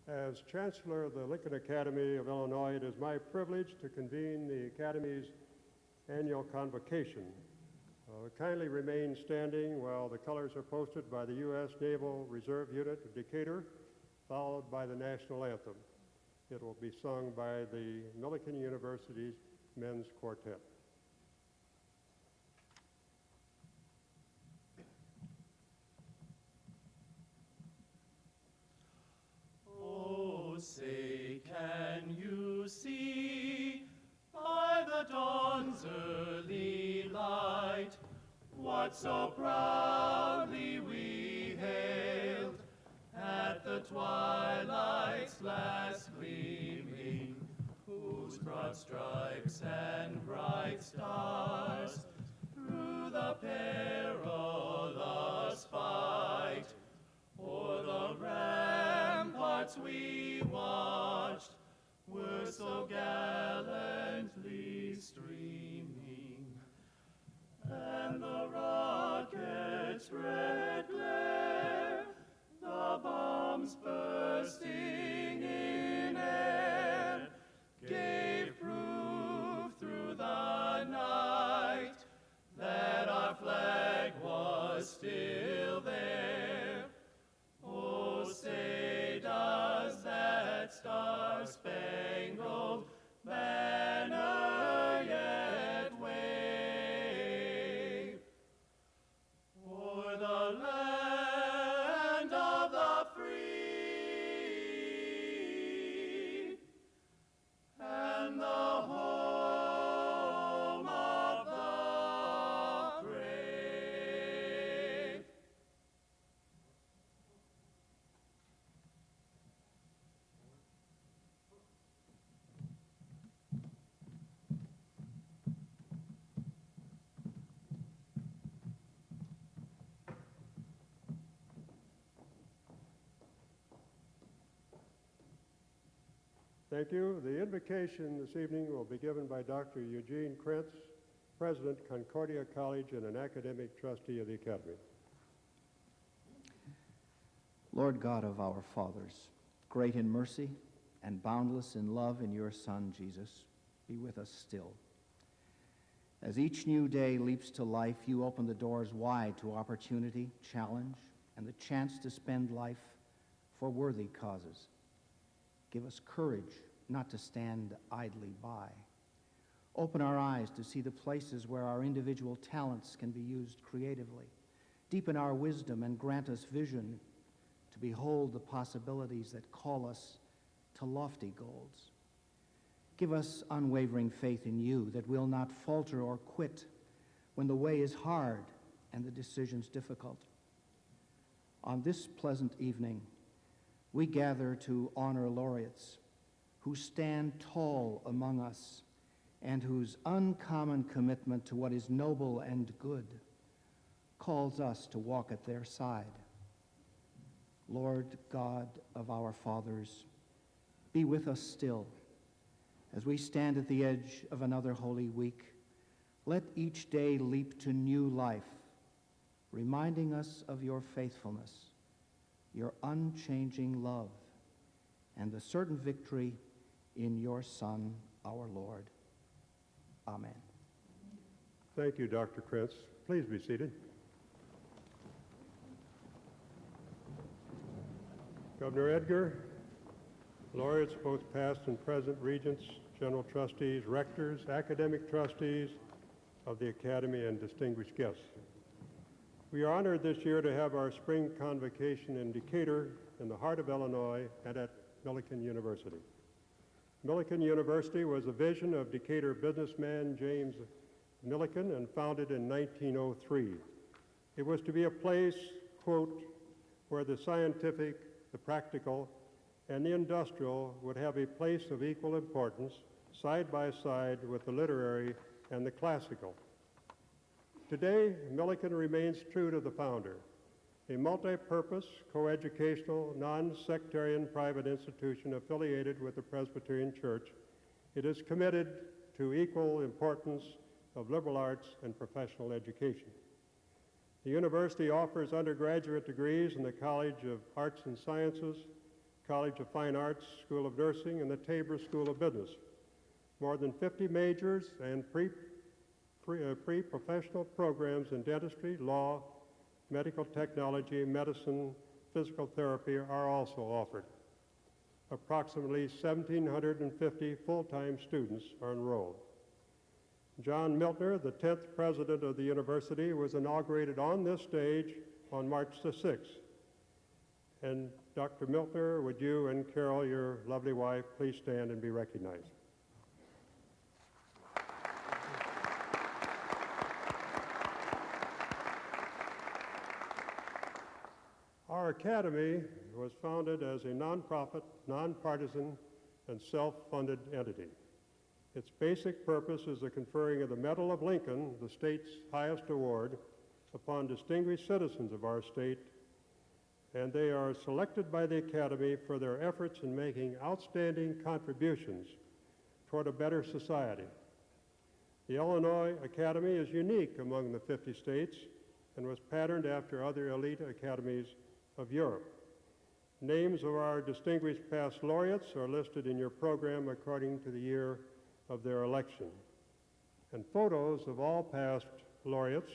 As Chancellor of the Lincoln Academy of Illinois, it is my privilege to convene the Academy's annual convocation. Kindly remain standing while the colors are posted by the U.S. Naval Reserve Unit of Decatur, followed by the national anthem. It will be sung by the Millikan University's Men's Quartet. Oh, say, can you see by the dawn's early light what so proudly we hailed at the twilight's last gleaming, whose broad stripes and bright stars through the perilous fight o'er the ramparts we watched were so gallantly streaming, and the rocket's red glare, the bombs bursting in air, gave proof through the night that our flag was still there. Oh, say, does that star-spangled banner yet wave o'er the land of the free and the home of the brave? Thank you. The invocation this evening will be given by Dr. Eugene Krentz, President, Concordia College, and an academic trustee of the Academy. Lord God of our fathers, great in mercy and boundless in love in your Son, Jesus, be with us still. As each new day leaps to life, you open the doors wide to opportunity, challenge, and the chance to spend life for worthy causes. Give us courage not to stand idly by. Open our eyes to see the places where our individual talents can be used creatively. Deepen our wisdom and grant us vision to behold the possibilities that call us to lofty goals. Give us unwavering faith in you that will not falter or quit when the way is hard and the decisions difficult. On this pleasant evening, we gather to honor laureates who stand tall among us and whose uncommon commitment to what is noble and good calls us to walk at their side. Lord God of our fathers, be with us still. As we stand at the edge of another Holy Week, let each day leap to new life, reminding us of your faithfulness, your unchanging love, and the certain victory in your Son, our Lord. Amen. Thank you, Dr. Krentz. Please be seated. Governor Edgar, laureates, both past and present, regents, general trustees, rectors, academic trustees of the Academy, and distinguished guests. We are honored this year to have our spring convocation in Decatur, in the heart of Illinois, and at Millikan University. Millikan University was a vision of Decatur businessman James Millikan and founded in 1903. It was to be a place, quote, where the scientific, the practical, and the industrial would have a place of equal importance, side by side with the literary and the classical. Today, Millikan remains true to the founder, a multi-purpose, coeducational, non-sectarian private institution affiliated with the Presbyterian Church. It is committed to equal importance of liberal arts and professional education. The university offers undergraduate degrees in the College of Arts and Sciences, College of Fine Arts, School of Nursing, and the Tabor School of Business. More than 50 majors and pre-professional programs in dentistry, law, medical technology, medicine, physical therapy are also offered. Approximately 1,750 full-time students are enrolled. John Miltner, the 10th president of the university, was inaugurated on this stage on March the 6th. And Dr. Miltner, would you and Carol, your lovely wife, please stand and be recognized. Our academy was founded as a nonprofit, nonpartisan, and self-funded entity. Its basic purpose is the conferring of the Medal of Lincoln, the state's highest award, upon distinguished citizens of our state, and they are selected by the Academy for their efforts in making outstanding contributions toward a better society. The Illinois Academy is unique among the 50 states and was patterned after other elite academies of Europe. Names of our distinguished past laureates are listed in your program according to the year of their election. And photos of all past laureates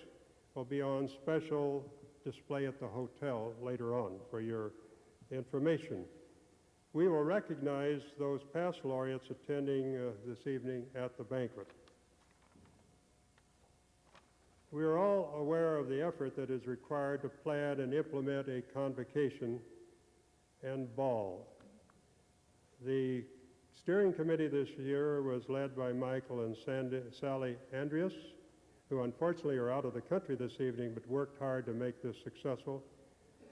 will be on special display at the hotel later on for your information. We will recognize those past laureates attending this evening at the banquet. We are all aware of the effort that is required to plan and implement a convocation and ball. The steering committee this year was led by Michael and Sally Andreas, who unfortunately are out of the country this evening but worked hard to make this successful.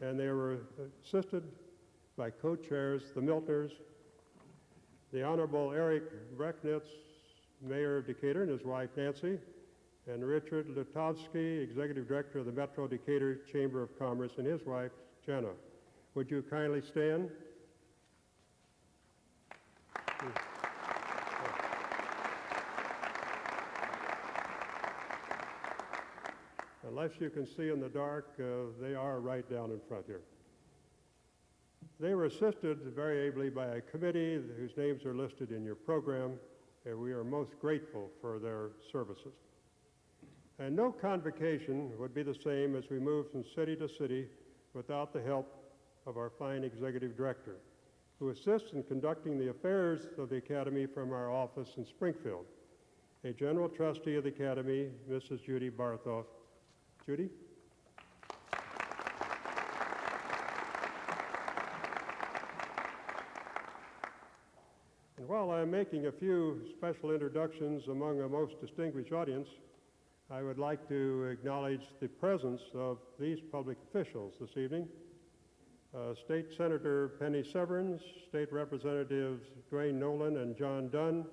And they were assisted by co-chairs, the Miltners, the Honorable Eric Brechnitz, Mayor of Decatur, and his wife Nancy, and Richard Lutovsky, Executive Director of the Metro Decatur Chamber of Commerce, and his wife Jenna. Would you kindly stand? Unless you can see in the dark, they are right down in front here. They were assisted very ably by a committee whose names are listed in your program, and we are most grateful for their services. And no convocation would be the same as we move from city to city without the help of our fine executive director, who assists in conducting the affairs of the Academy from our office in Springfield. A general trustee of the Academy, Mrs. Judy Barthoff. Judy? And while I'm making a few special introductions among a most distinguished audience, I would like to acknowledge the presence of these public officials this evening. State Senator Penny Severns, State Representatives Dwayne Nolan and John Dunn,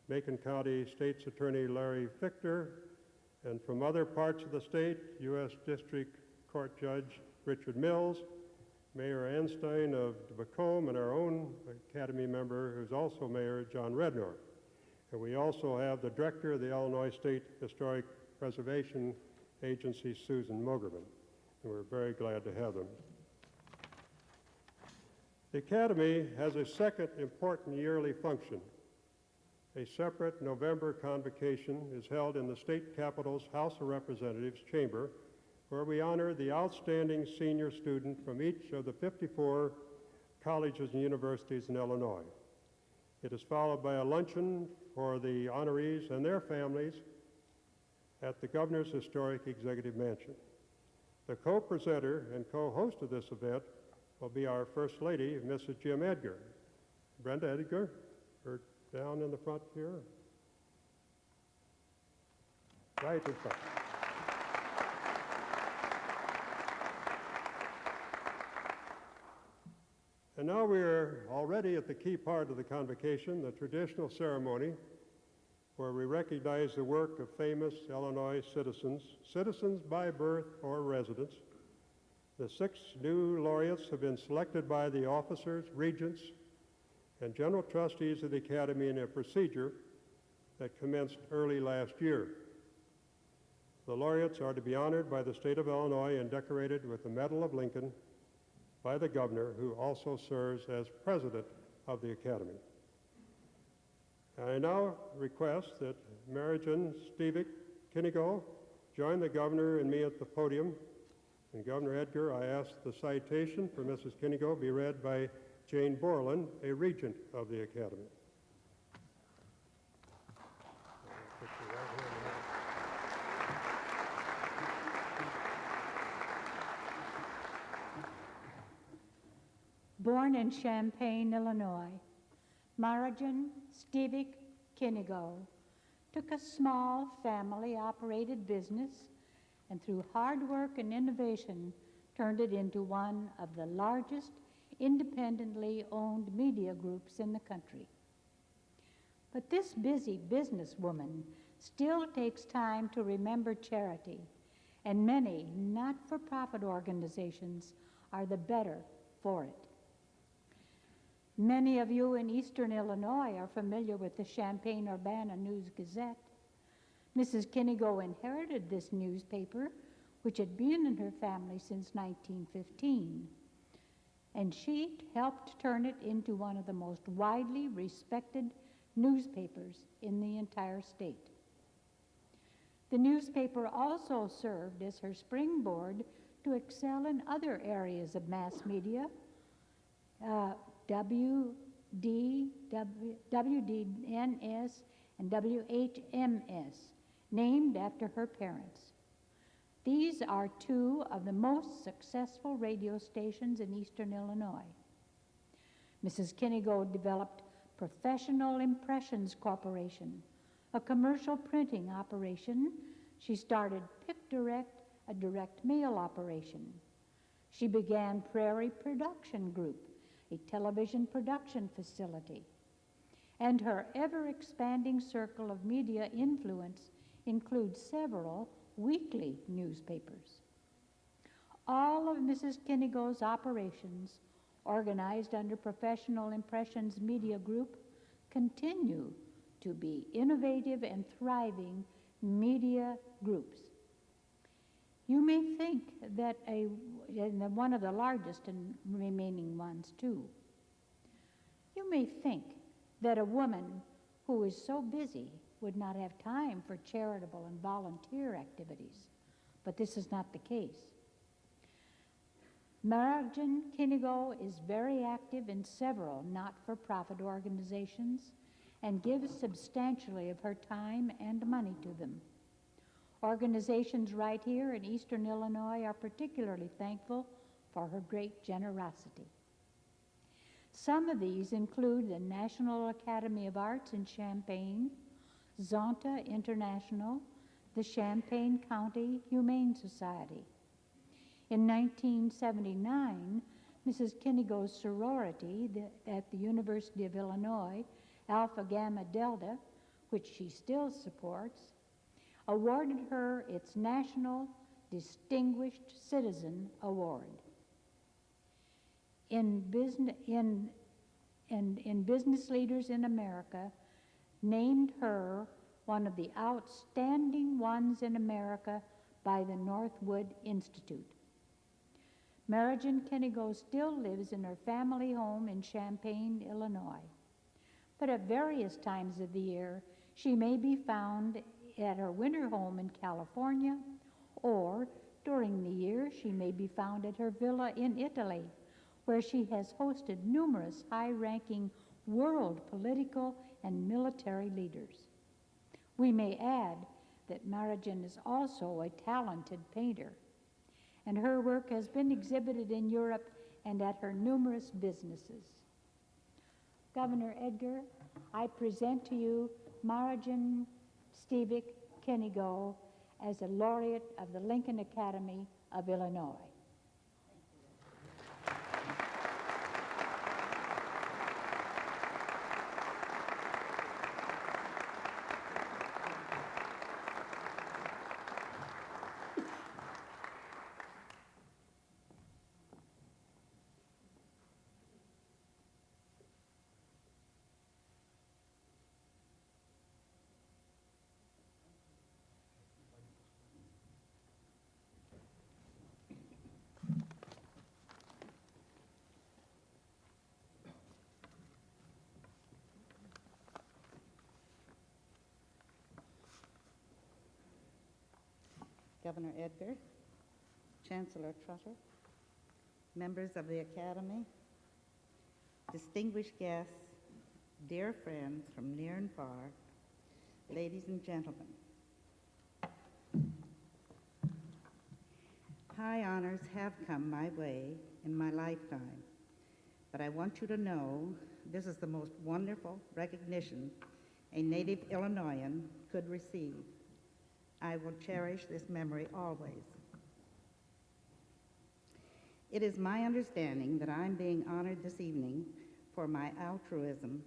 Macon County State's Attorney Larry Fichter, and from other parts of the state, U.S. District Court Judge Richard Mills, Mayor Anstein of Macomb, and our own Academy member, who's also Mayor, John Rednor. And we also have the Director of the Illinois State Historic Preservation Agency, Susan Mogerman, and we're very glad to have them. The Academy has a second important yearly function. A separate November convocation is held in the state capitol's House of Representatives chamber, where we honor the outstanding senior student from each of the 54 colleges and universities in Illinois. It is followed by a luncheon for the honorees and their families at the Governor's Historic Executive Mansion. The co-presenter and co-host of this event will be our First Lady, Mrs. Jim Edgar. Brenda Edgar, or down in the front here. Right in front. And now we're already at the key part of the convocation, the traditional ceremony, where we recognize the work of famous Illinois citizens, citizens by birth or residence. The 6 new laureates have been selected by the officers, regents, and general trustees of the Academy in a procedure that commenced early last year. The laureates are to be honored by the state of Illinois and decorated with the Medal of Lincoln by the governor, who also serves as president of the Academy. I now request that Marijan Stevic Kinigo join the governor and me at the podium. And Governor Edgar, I ask the citation for Mrs. Kinigo be read by Jane Borland, a regent of the Academy. Put your right hand on that. Born in Champaign, Illinois, Marijan Stevic Kinigo took a small family-operated business and through hard work and innovation turned it into one of the largest independently owned media groups in the country. But this busy businesswoman still takes time to remember charity, and many not-for-profit organizations are the better for it. Many of you in Eastern Illinois are familiar with the Champaign-Urbana News-Gazette. Mrs. Kinigo inherited this newspaper, which had been in her family since 1915, and she helped turn it into one of the most widely respected newspapers in the entire state. The newspaper also served as her springboard to excel in other areas of mass media, WDNS and WHMS, named after her parents. These are two of the most successful radio stations in Eastern Illinois. Mrs. Kinigo developed Professional Impressions Corporation, a commercial printing operation. She started Pick Direct, a direct mail operation. She began Prairie Production Group, a television production facility. And her ever-expanding circle of media influence includes several weekly newspapers. All of Mrs. Kinigo's operations, organized under Professional Impressions Media Group, continue to be innovative and thriving media groups. You may think that one of the largest and remaining ones too. You may think that a woman who is so busy would not have time for charitable and volunteer activities, but this is not the case. Marijan Kinigo is very active in several not-for-profit organizations and gives substantially of her time and money to them. Organizations right here in Eastern Illinois are particularly thankful for her great generosity. Some of these include the National Academy of Arts in Champaign, Zonta International, the Champaign County Humane Society. In 1979, Mrs. Kinigo's sorority at the University of Illinois, Alpha Gamma Delta, which she still supports, awarded her its National Distinguished Citizen Award. In Business Leaders in America, named her one of the outstanding ones in America by the Northwood Institute. Marijan Kinigo still lives in her family home in Champaign, Illinois. But at various times of the year, she may be found at her winter home in California, or during the year, she may be found at her villa in Italy, where she has hosted numerous high-ranking world political and military leaders. We may add that Marijan is also a talented painter, and her work has been exhibited in Europe and at her numerous businesses. Governor Edgar, I present to you Marijan Stevic Kinigo as a laureate of the Lincoln Academy of Illinois. Governor Edgar, Chancellor Trotter, members of the Academy, distinguished guests, dear friends from near and far, ladies and gentlemen. High honors have come my way in my lifetime, but I want you to know this is the most wonderful recognition a native Illinoisan could receive. I will cherish this memory always. It is my understanding that I'm being honored this evening for my altruism.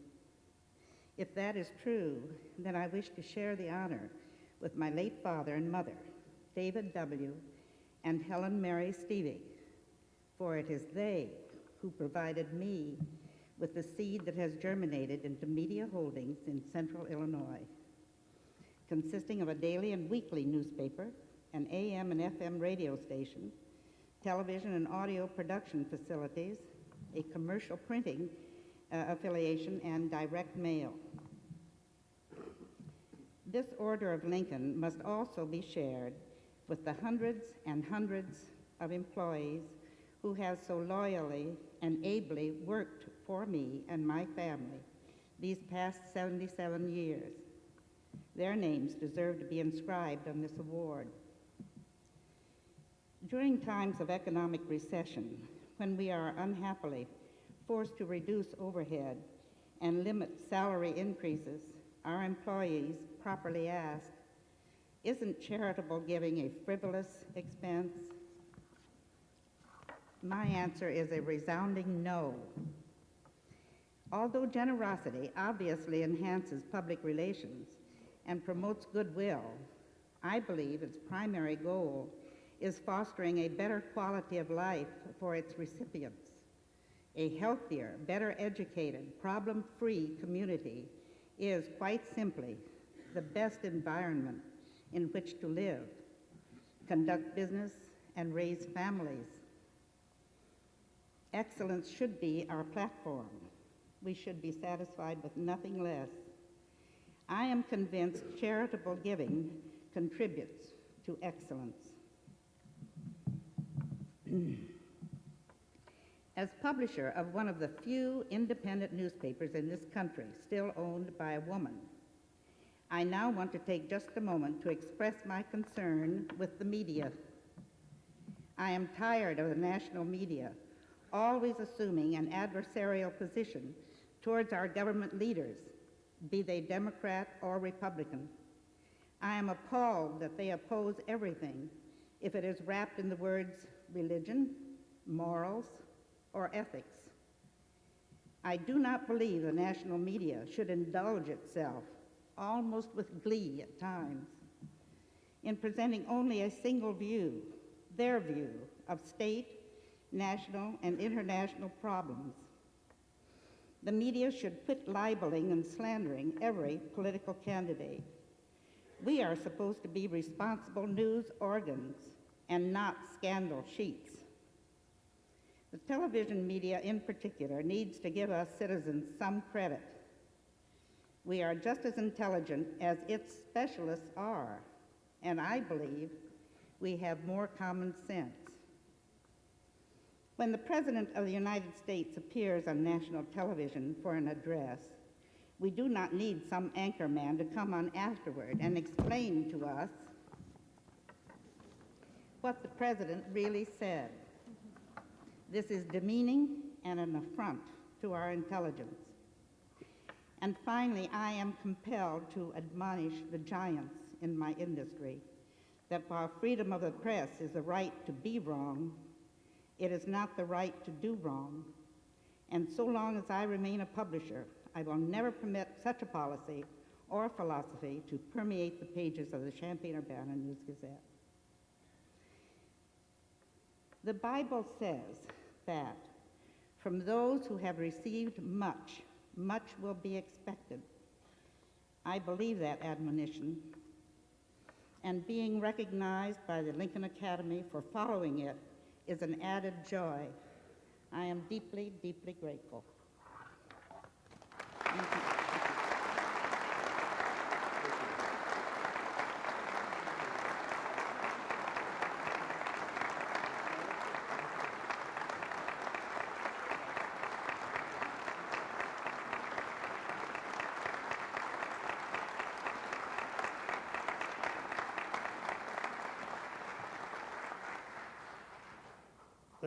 If that is true, then I wish to share the honor with my late father and mother, David W. and Helen Mary Stevie, for it is they who provided me with the seed that has germinated into media holdings in central Illinois, consisting of a daily and weekly newspaper, an AM and FM radio station, television and audio production facilities, a commercial printing affiliation, and direct mail. This Order of Lincoln must also be shared with the hundreds and hundreds of employees who have so loyally and ably worked for me and my family these past 77 years. Their names deserve to be inscribed on this award. During times of economic recession, when we are unhappily forced to reduce overhead and limit salary increases, our employees properly ask, isn't charitable giving a frivolous expense? My answer is a resounding no. Although generosity obviously enhances public relations and promotes goodwill, I believe its primary goal is fostering a better quality of life for its recipients. A healthier, better educated, problem-free community is quite simply the best environment in which to live, conduct business, and raise families. Excellence should be our platform. We should be satisfied with nothing less. I am convinced charitable giving contributes to excellence. As publisher of one of the few independent newspapers in this country still owned by a woman, I now want to take just a moment to express my concern with the media. I am tired of the national media always assuming an adversarial position towards our government leaders, be they Democrat or Republican. I am appalled that they oppose everything if it is wrapped in the words religion, morals, or ethics. I do not believe the national media should indulge itself, almost with glee at times, in presenting only a single view, their view of state, national, and international problems. The media should quit libeling and slandering every political candidate. We are supposed to be responsible news organs and not scandal sheets. The television media in particular needs to give us citizens some credit. We are just as intelligent as its specialists are, and I believe we have more common sense. When the President of the United States appears on national television for an address, we do not need some anchorman to come on afterward and explain to us what the President really said. This is demeaning and an affront to our intelligence. And finally, I am compelled to admonish the giants in my industry that while freedom of the press is the right to be wrong, it is not the right to do wrong. And so long as I remain a publisher, I will never permit such a policy or philosophy to permeate the pages of the Champaign-Urbana News-Gazette. The Bible says that from those who have received much, much will be expected. I believe that admonition, and being recognized by the Lincoln Academy for following it is an added joy. I am deeply, deeply grateful. Thank you.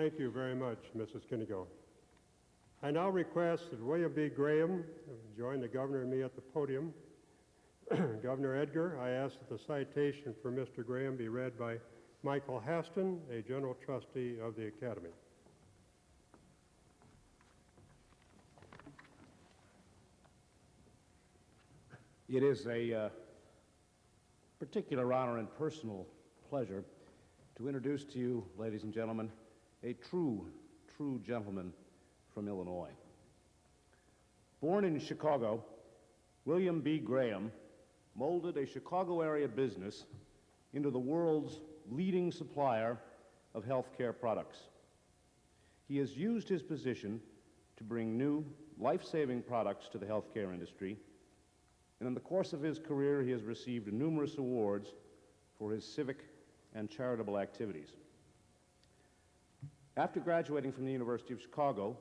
Thank you very much, Mrs. Kinigo. I now request that William B. Graham join the governor and me at the podium. Governor Edgar, I ask that the citation for Mr. Graham be read by Michael Haston, a general trustee of the Academy. It is a particular honor and personal pleasure to introduce to you, ladies and gentlemen, a true gentleman from Illinois. Born in Chicago, William B. Graham molded a Chicago area business into the world's leading supplier of healthcare products. He has used his position to bring new, life-saving products to the healthcare industry, and in the course of his career, he has received numerous awards for his civic and charitable activities. After graduating from the University of Chicago,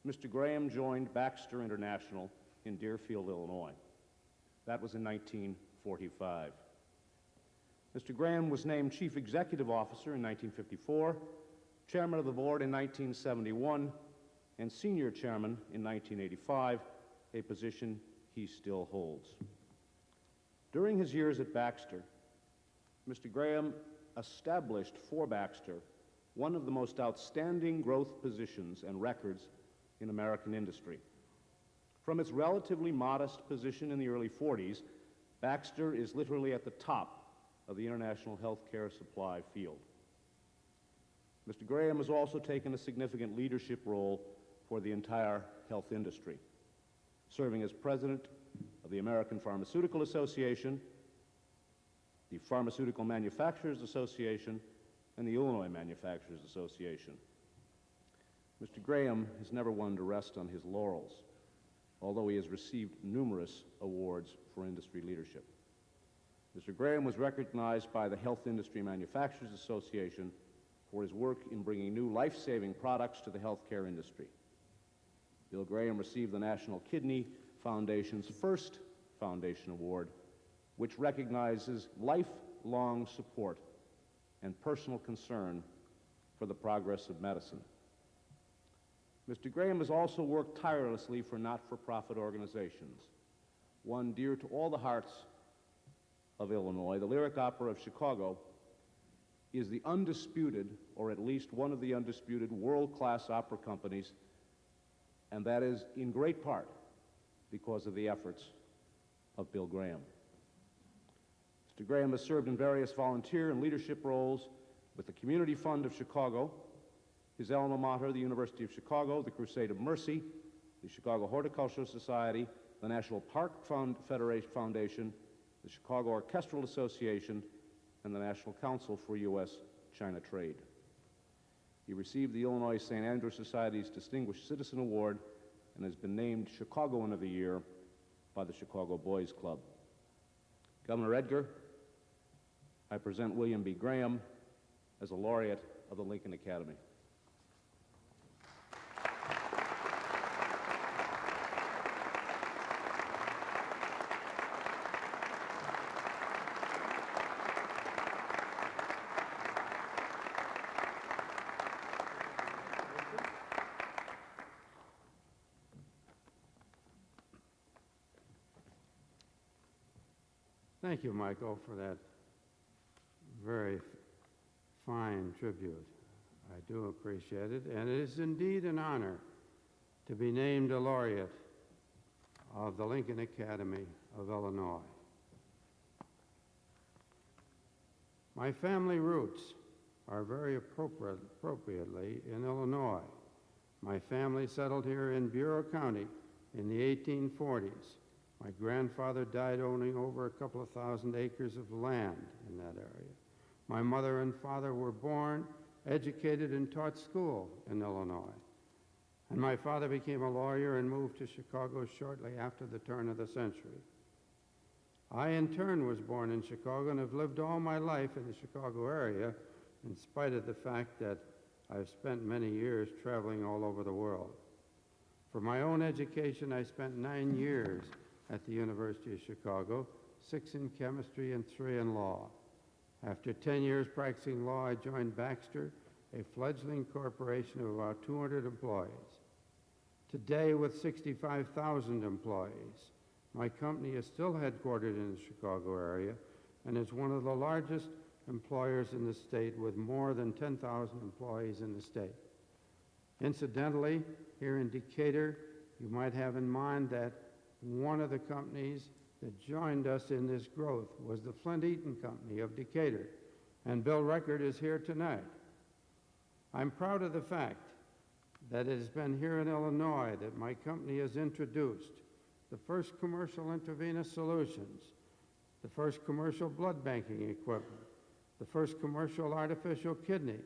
Mr. Graham joined Baxter International in Deerfield, Illinois. That was in 1945. Mr. Graham was named Chief Executive Officer in 1954, Chairman of the Board in 1971, and Senior Chairman in 1985, a position he still holds. During his years at Baxter, Mr. Graham established for Baxter one of the most outstanding growth positions and records in American industry. From its relatively modest position in the early 40s, Baxter is literally at the top of the international healthcare supply field. Mr. Graham has also taken a significant leadership role for the entire health industry, serving as president of the American Pharmaceutical Association, the Pharmaceutical Manufacturers Association, and the Illinois Manufacturers Association. Mr. Graham is never one to rest on his laurels, although he has received numerous awards for industry leadership. Mr. Graham was recognized by the Health Industry Manufacturers Association for his work in bringing new life-saving products to the healthcare industry. Bill Graham received the National Kidney Foundation's first Foundation Award, which recognizes lifelong support and personal concern for the progress of medicine. Mr. Graham has also worked tirelessly for not-for-profit organizations. One dear to all the hearts of Illinois, the Lyric Opera of Chicago, is the undisputed, or at least one of the undisputed, world-class opera companies, and that is in great part because of the efforts of Bill Graham. Mr. Graham has served in various volunteer and leadership roles with the Community Fund of Chicago, his alma mater, the University of Chicago, the Crusade of Mercy, the Chicago Horticultural Society, the National Park Foundation, the Chicago Orchestral Association, and the National Council for U.S.-China Trade. He received the Illinois St. Andrew Society's Distinguished Citizen Award and has been named Chicagoan of the Year by the Chicago Boys Club. Governor Edgar, I present William B. Graham as a laureate of the Lincoln Academy. Thank you, Michael, for that very fine tribute. I do appreciate it, and it is indeed an honor to be named a laureate of the Lincoln Academy of Illinois. My family roots are very appropriately in Illinois. My family settled here in Bureau County in the 1840s. My grandfather died owning over a couple of thousand acres of land in that area. My mother and father were born, educated, and taught school in Illinois. And my father became a lawyer and moved to Chicago shortly after the turn of the century. I, in turn, was born in Chicago and have lived all my life in the Chicago area, in spite of the fact that I've spent many years traveling all over the world. For my own education, I spent 9 years at the University of Chicago, 6 in chemistry and 3 in law. After 10 years practicing law, I joined Baxter a fledgling corporation of about 200 employees. Today, with 65,000 employees, my company is still headquartered in the Chicago area and is one of the largest employers in the state with more than 10,000 employees in the state. Incidentally, here in Decatur, you might have in mind that one of the companies that joined us in this growth was the Flint Eaton Company of Decatur, and Bill Record is here tonight. I'm proud of the fact that it has been here in Illinois that my company has introduced the first commercial intravenous solutions, the first commercial blood banking equipment, the first commercial artificial kidney,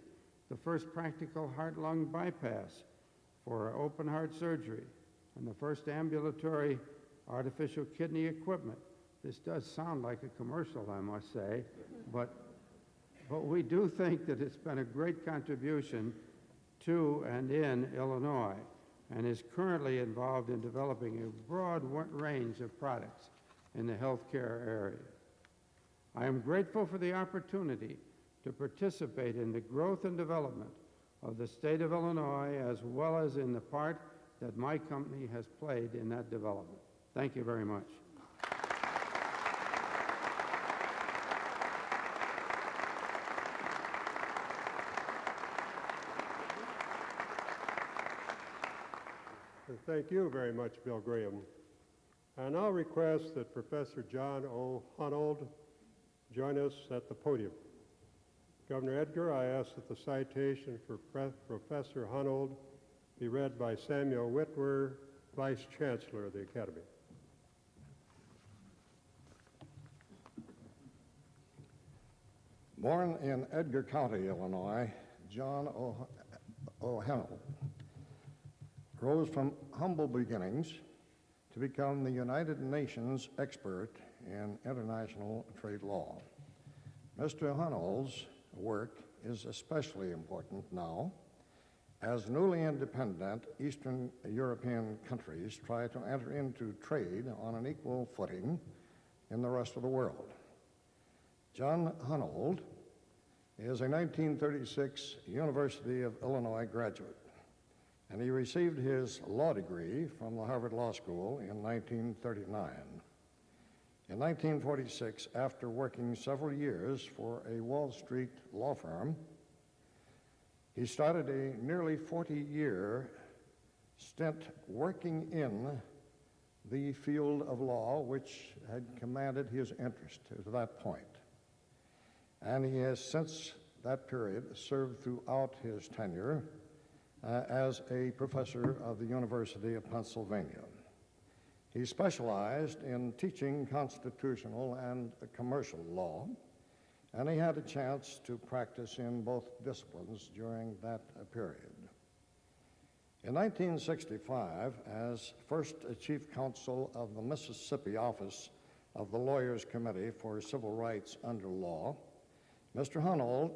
the first practical heart-lung bypass for open heart surgery, and the first ambulatory artificial kidney equipment. This does sound like a commercial, I must say, but we do think that it's been a great contribution to and in Illinois, and is currently involved in developing a broad range of products in the healthcare area. I am grateful for the opportunity to participate in the growth and development of the state of Illinois, as well as in the part that my company has played in that development. Thank you very much. Thank you very much, Bill Graham. I now request that Professor John O. Hunold join us at the podium. Governor Edgar, I ask that the citation for Professor Hunold be read by Samuel Whitwer, Vice Chancellor of the Academy. Born in Edgar County, Illinois, John O. Hunold rose from humble beginnings to become the United Nations expert in international trade law. Mr. Hunold's work is especially important now as newly independent Eastern European countries try to enter into trade on an equal footing in the rest of the world. John Hunold is a 1936 University of Illinois graduate, and he received his law degree from the Harvard Law School in 1939. In 1946, after working several years for a Wall Street law firm, he started a nearly 40-year stint working in the field of law which had commanded his interest to that point. And he has since that period served throughout his tenure as a professor of the University of Pennsylvania. He specialized in teaching constitutional and commercial law, and he had a chance to practice in both disciplines during that period. In 1965, as first Chief Counsel of the Mississippi Office of the Lawyers Committee for Civil Rights under Law, Mr. Hunold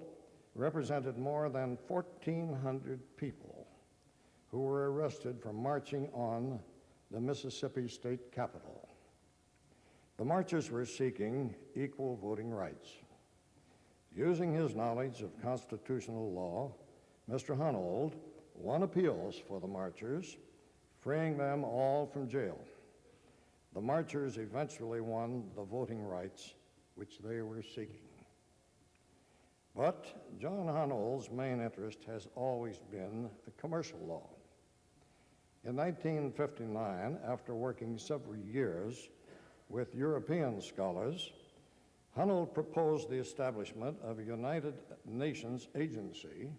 represented more than 1,400 people who were arrested for marching on the Mississippi State Capitol. The marchers were seeking equal voting rights. Using his knowledge of constitutional law, Mr. Hunold won appeals for the marchers, freeing them all from jail. The marchers eventually won the voting rights which they were seeking. But John Hunold's main interest has always been the commercial law. In 1959, after working several years with European scholars, Hunold proposed the establishment of a United Nations agency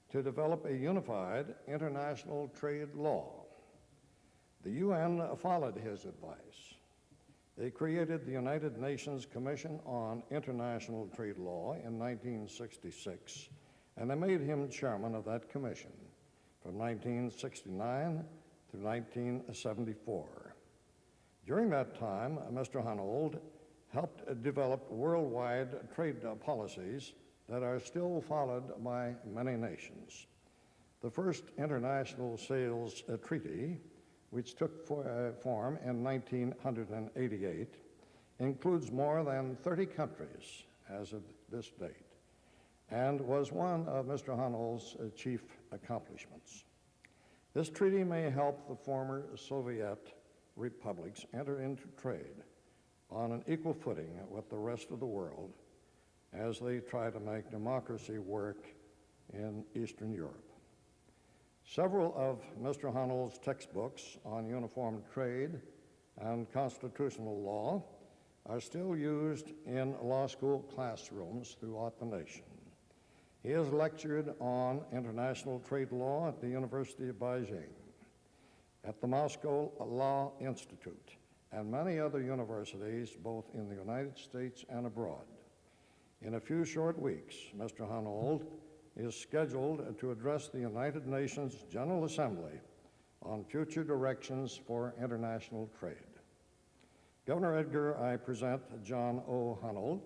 to develop a unified international trade law. The UN followed his advice. They created the United Nations Commission on International Trade Law in 1966, and they made him chairman of that commission from 1969 to 1974. During that time, Mr. Hunold helped develop worldwide trade policies that are still followed by many nations. The first international sales treaty, which took form in 1988, includes more than 30 countries as of this date. and was one of Mr. Hunnell's chief accomplishments. This treaty may help the former Soviet republics enter into trade on an equal footing with the rest of the world as they try to make democracy work in Eastern Europe. Several of Mr. Hunnell's textbooks on uniform trade and constitutional law are still used in law school classrooms throughout the nation. He has lectured on international trade law at the University of Beijing, at the Moscow Law Institute, and many other universities, both in the United States and abroad. In a few short weeks, Mr. Hunnell is scheduled to address the United Nations General Assembly on future directions for international trade. Governor Edgar, I present John O. Hunnell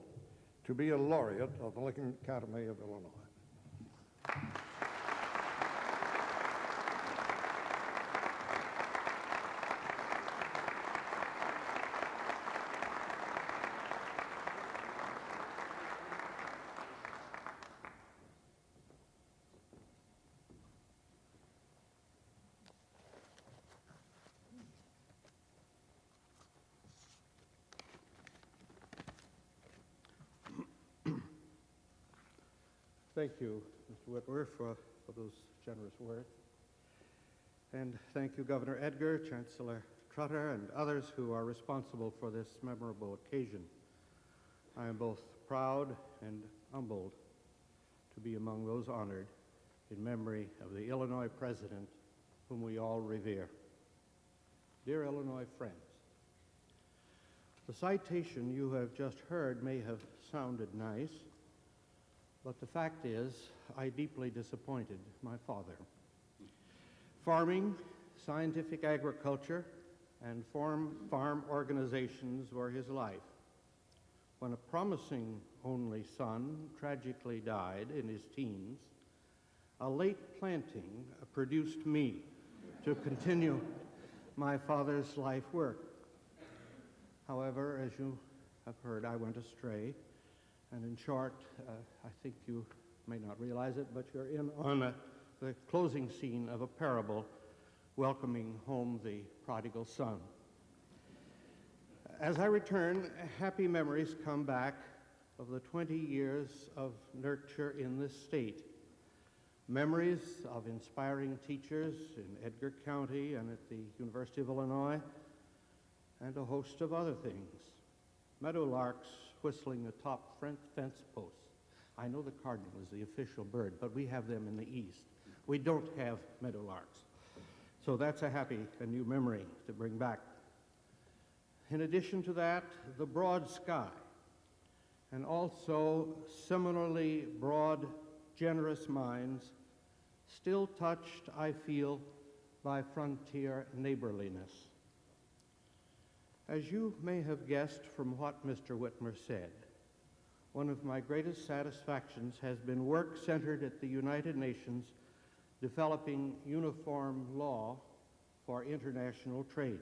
to be a laureate of the Lincoln Academy of Illinois. Thank you, Mr. Whitmer, for those generous words. And thank you, Governor Edgar, Chancellor Trotter, and others who are responsible for this memorable occasion. I am both proud and humbled to be among those honored in memory of the Illinois president whom we all revere. Dear Illinois friends, the citation you have just heard may have sounded nice, but the fact is, I deeply disappointed my father. Farming, scientific agriculture, and farm organizations were his life. When a promising only son tragically died in his teens, a late planting produced me to continue my father's life work. However, as you have heard, I went astray. And in short, I think you may not realize it, but you're in on the closing scene of a parable welcoming home the prodigal son. As I return, happy memories come back of the 20 years of nurture in this state. Memories of inspiring teachers in Edgar County and at the University of Illinois, and a host of other things. Meadowlarks whistling atop fence posts. I know the cardinal is the official bird, but we have them in the east. We don't have meadowlarks. So that's a happy and new memory to bring back. In addition to that, the broad sky, and also similarly broad, generous minds, still touched, I feel, by frontier neighborliness. As you may have guessed from what Mr. Whitmer said, one of my greatest satisfactions has been work centered at the United Nations developing uniform law for international trade.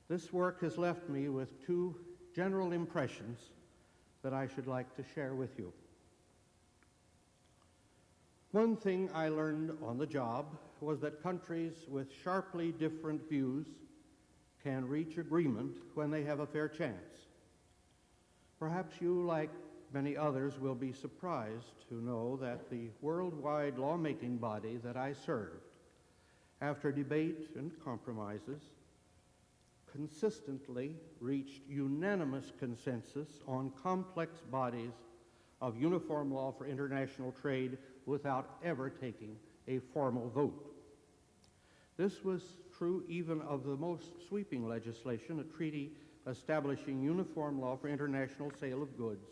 This work has left me with two general impressions that I should like to share with you. One thing I learned on the job was that countries with sharply different views can reach agreement when they have a fair chance. Perhaps you, like many others, will be surprised to know that the worldwide lawmaking body that I served, after debate and compromises, consistently reached unanimous consensus on complex bodies of uniform law for international trade without ever taking a formal vote. This was true even of the most sweeping legislation, a treaty establishing uniform law for international sale of goods,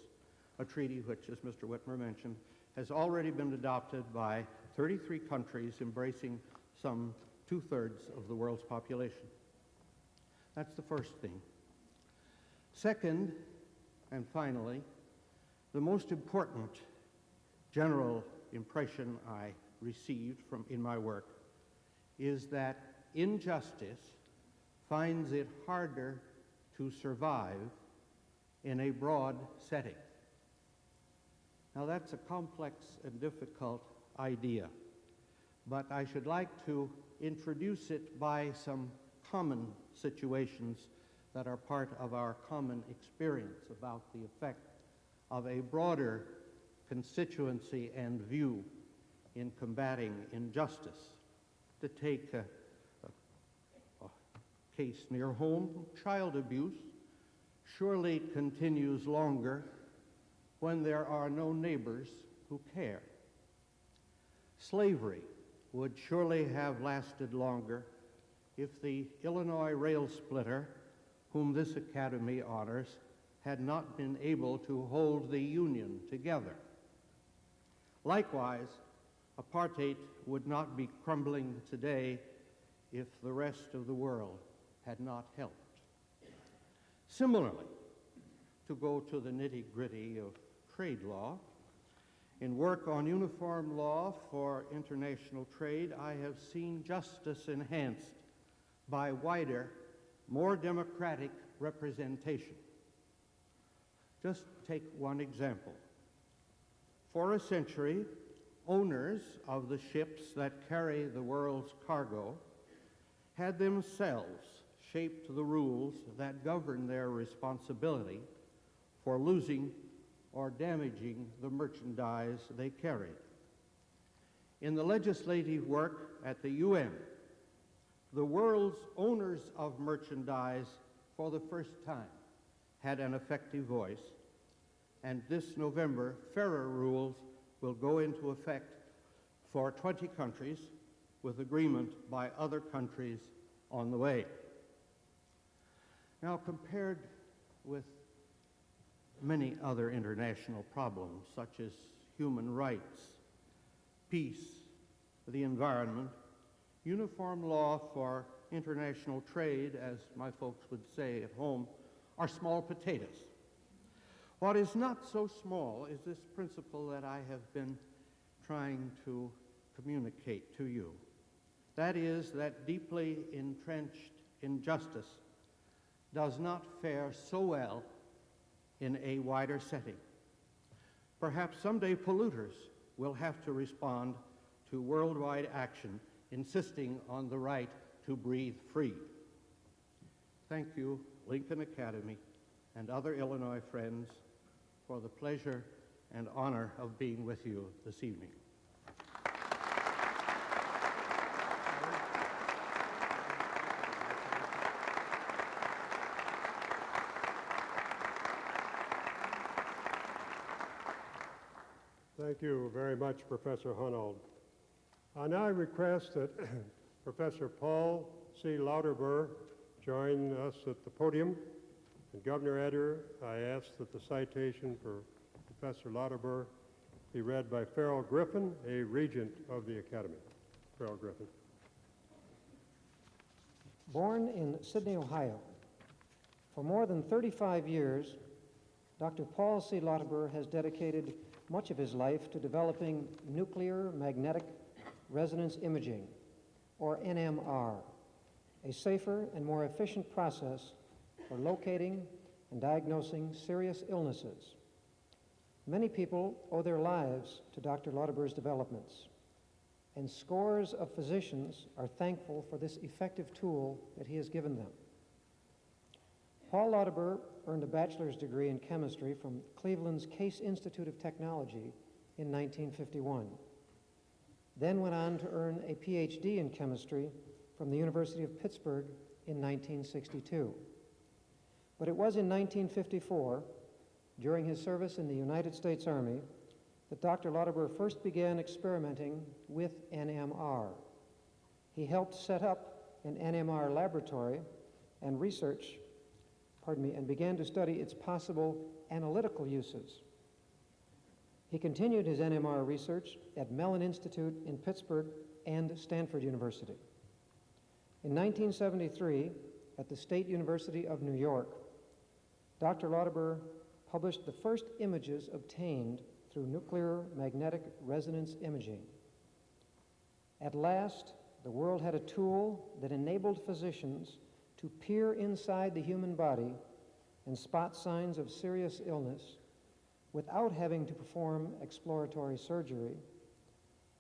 a treaty which, as Mr. Whitmer mentioned, has already been adopted by 33 countries, embracing some 2/3 of the world's population. That's the first thing. Second, and finally, the most important general impression I received in my work is that injustice finds it harder to survive in a broad setting. Now, that's a complex and difficult idea, but I should like to introduce it by some common situations that are part of our common experience about the effect of a broader constituency and view in combating injustice. To take a case near home, child abuse surely continues longer when there are no neighbors who care. Slavery would surely have lasted longer if the Illinois rail splitter, whom this Academy honors, had not been able to hold the Union together. Likewise, apartheid would not be crumbling today if the rest of the world had not helped. Similarly, to go to the nitty-gritty of trade law, in work on uniform law for international trade, I have seen justice enhanced by wider, more democratic representation. Just take one example. For a century, owners of the ships that carry the world's cargo had themselves shaped the rules that govern their responsibility for losing or damaging the merchandise they carried. In the legislative work at the UN, the world's owners of merchandise for the first time had an effective voice, and this November, fairer rules will go into effect for 20 countries, with agreement by other countries on the way. Now, compared with many other international problems, such as human rights, peace, the environment, uniform law for international trade, as my folks would say at home, are small potatoes. What is not so small is this principle that I have been trying to communicate to you. That is, that deeply entrenched injustice does not fare so well in a wider setting. Perhaps someday polluters will have to respond to worldwide action insisting on the right to breathe free. Thank you, Lincoln Academy, and other Illinois friends, for the pleasure and honor of being with you this evening. Thank you very much, Professor Hunold. I now request that Professor Paul C. Lauterbur join us at the podium. And Governor Eder, I ask that the citation for Professor Lauterbur be read by Farrell Griffin, a regent of the Academy. Farrell Griffin. Born in Sydney, Ohio, for more than 35 years, Dr. Paul C. Lauterbur has dedicated much of his life to developing nuclear magnetic resonance imaging, or NMR, a safer and more efficient process for locating and diagnosing serious illnesses. Many people owe their lives to Dr. Lauterbur's developments, and scores of physicians are thankful for this effective tool that he has given them. Paul Lauterbur earned a bachelor's degree in chemistry from Cleveland's Case Institute of Technology in 1951, then went on to earn a PhD in chemistry from the University of Pittsburgh in 1962. But it was in 1954, during his service in the United States Army, that Dr. Lauterbur first began experimenting with NMR. He helped set up an NMR laboratory and and began to study its possible analytical uses. He continued his NMR research at Mellon Institute in Pittsburgh and Stanford University. In 1973, at the State University of New York, Dr. Lauterbur published the first images obtained through nuclear magnetic resonance imaging. At last, the world had a tool that enabled physicians to peer inside the human body and spot signs of serious illness without having to perform exploratory surgery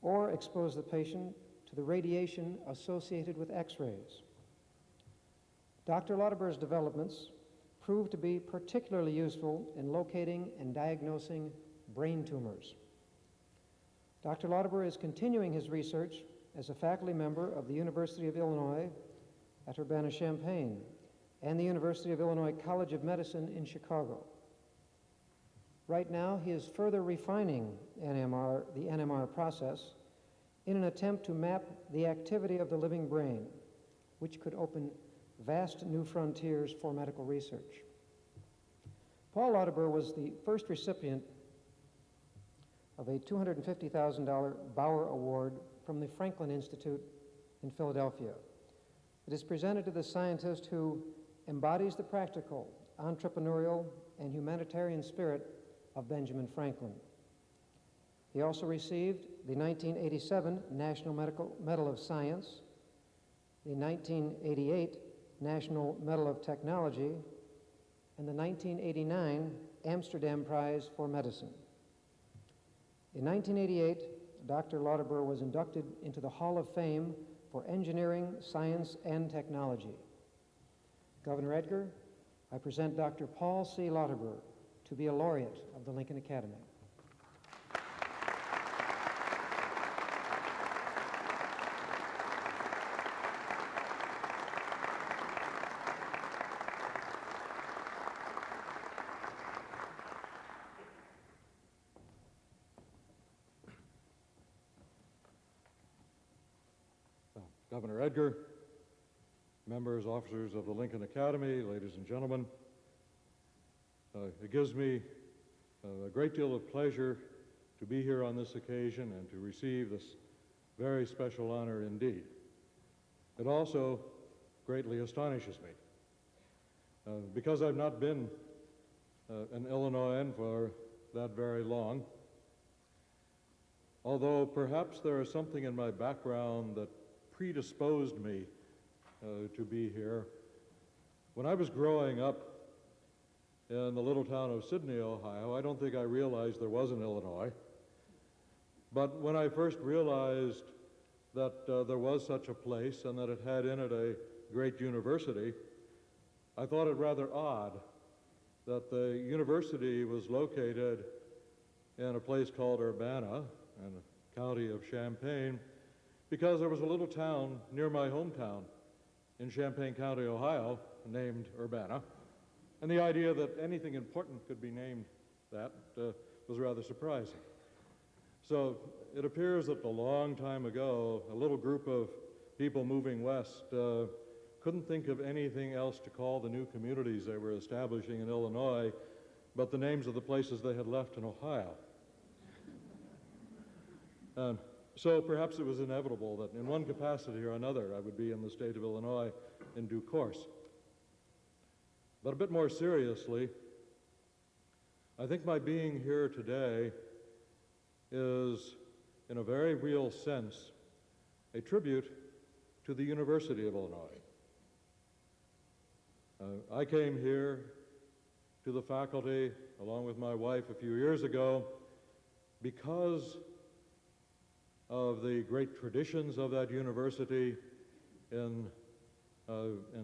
or expose the patient to the radiation associated with X-rays. Dr. Lauteber's developments proved to be particularly useful in locating and diagnosing brain tumors. Dr. Lauteber is continuing his research as a faculty member of the University of Illinois at Urbana-Champaign and the University of Illinois College of Medicine in Chicago. Right now, he is further refining the NMR process in an attempt to map the activity of the living brain, which could open vast new frontiers for medical research. Paul Lauteber was the first recipient of a $250,000 Bauer Award from the Franklin Institute in Philadelphia. It is presented to the scientist who embodies the practical, entrepreneurial, and humanitarian spirit of Benjamin Franklin. He also received the 1987 National Medal of Science, the 1988 National Medal of Technology, and the 1989 Amsterdam Prize for Medicine. In 1988, Dr. Lauteber was inducted into the Hall of Fame for Engineering, Science, and Technology. Governor Edgar, I present Dr. Paul C. Lauteber to be a laureate of the Lincoln Academy. Governor Edgar, members, officers of the Lincoln Academy, ladies and gentlemen, it gives me a great deal of pleasure to be here on this occasion and to receive this very special honor indeed. It also greatly astonishes me because I've not been an Illinoisan for that very long, although perhaps there is something in my background that predisposed me to be here. When I was growing up in the little town of Sydney, Ohio, I don't think I realized there was an Illinois. But when I first realized that there was such a place and that it had in it a great university, I thought it rather odd that the university was located in a place called Urbana, in the county of Champaign, because there was a little town near my hometown in Champaign County, Ohio, named Urbana, and the idea that anything important could be named that was rather surprising. So it appears that a long time ago, a little group of people moving west couldn't think of anything else to call the new communities they were establishing in Illinois but the names of the places they had left in Ohio. So perhaps it was inevitable that in one capacity or another I would be in the state of Illinois in due course. But a bit more seriously, I think my being here today is, in a very real sense, a tribute to the University of Illinois. I came here to the faculty, along with my wife, a few years ago because of the great traditions of that university in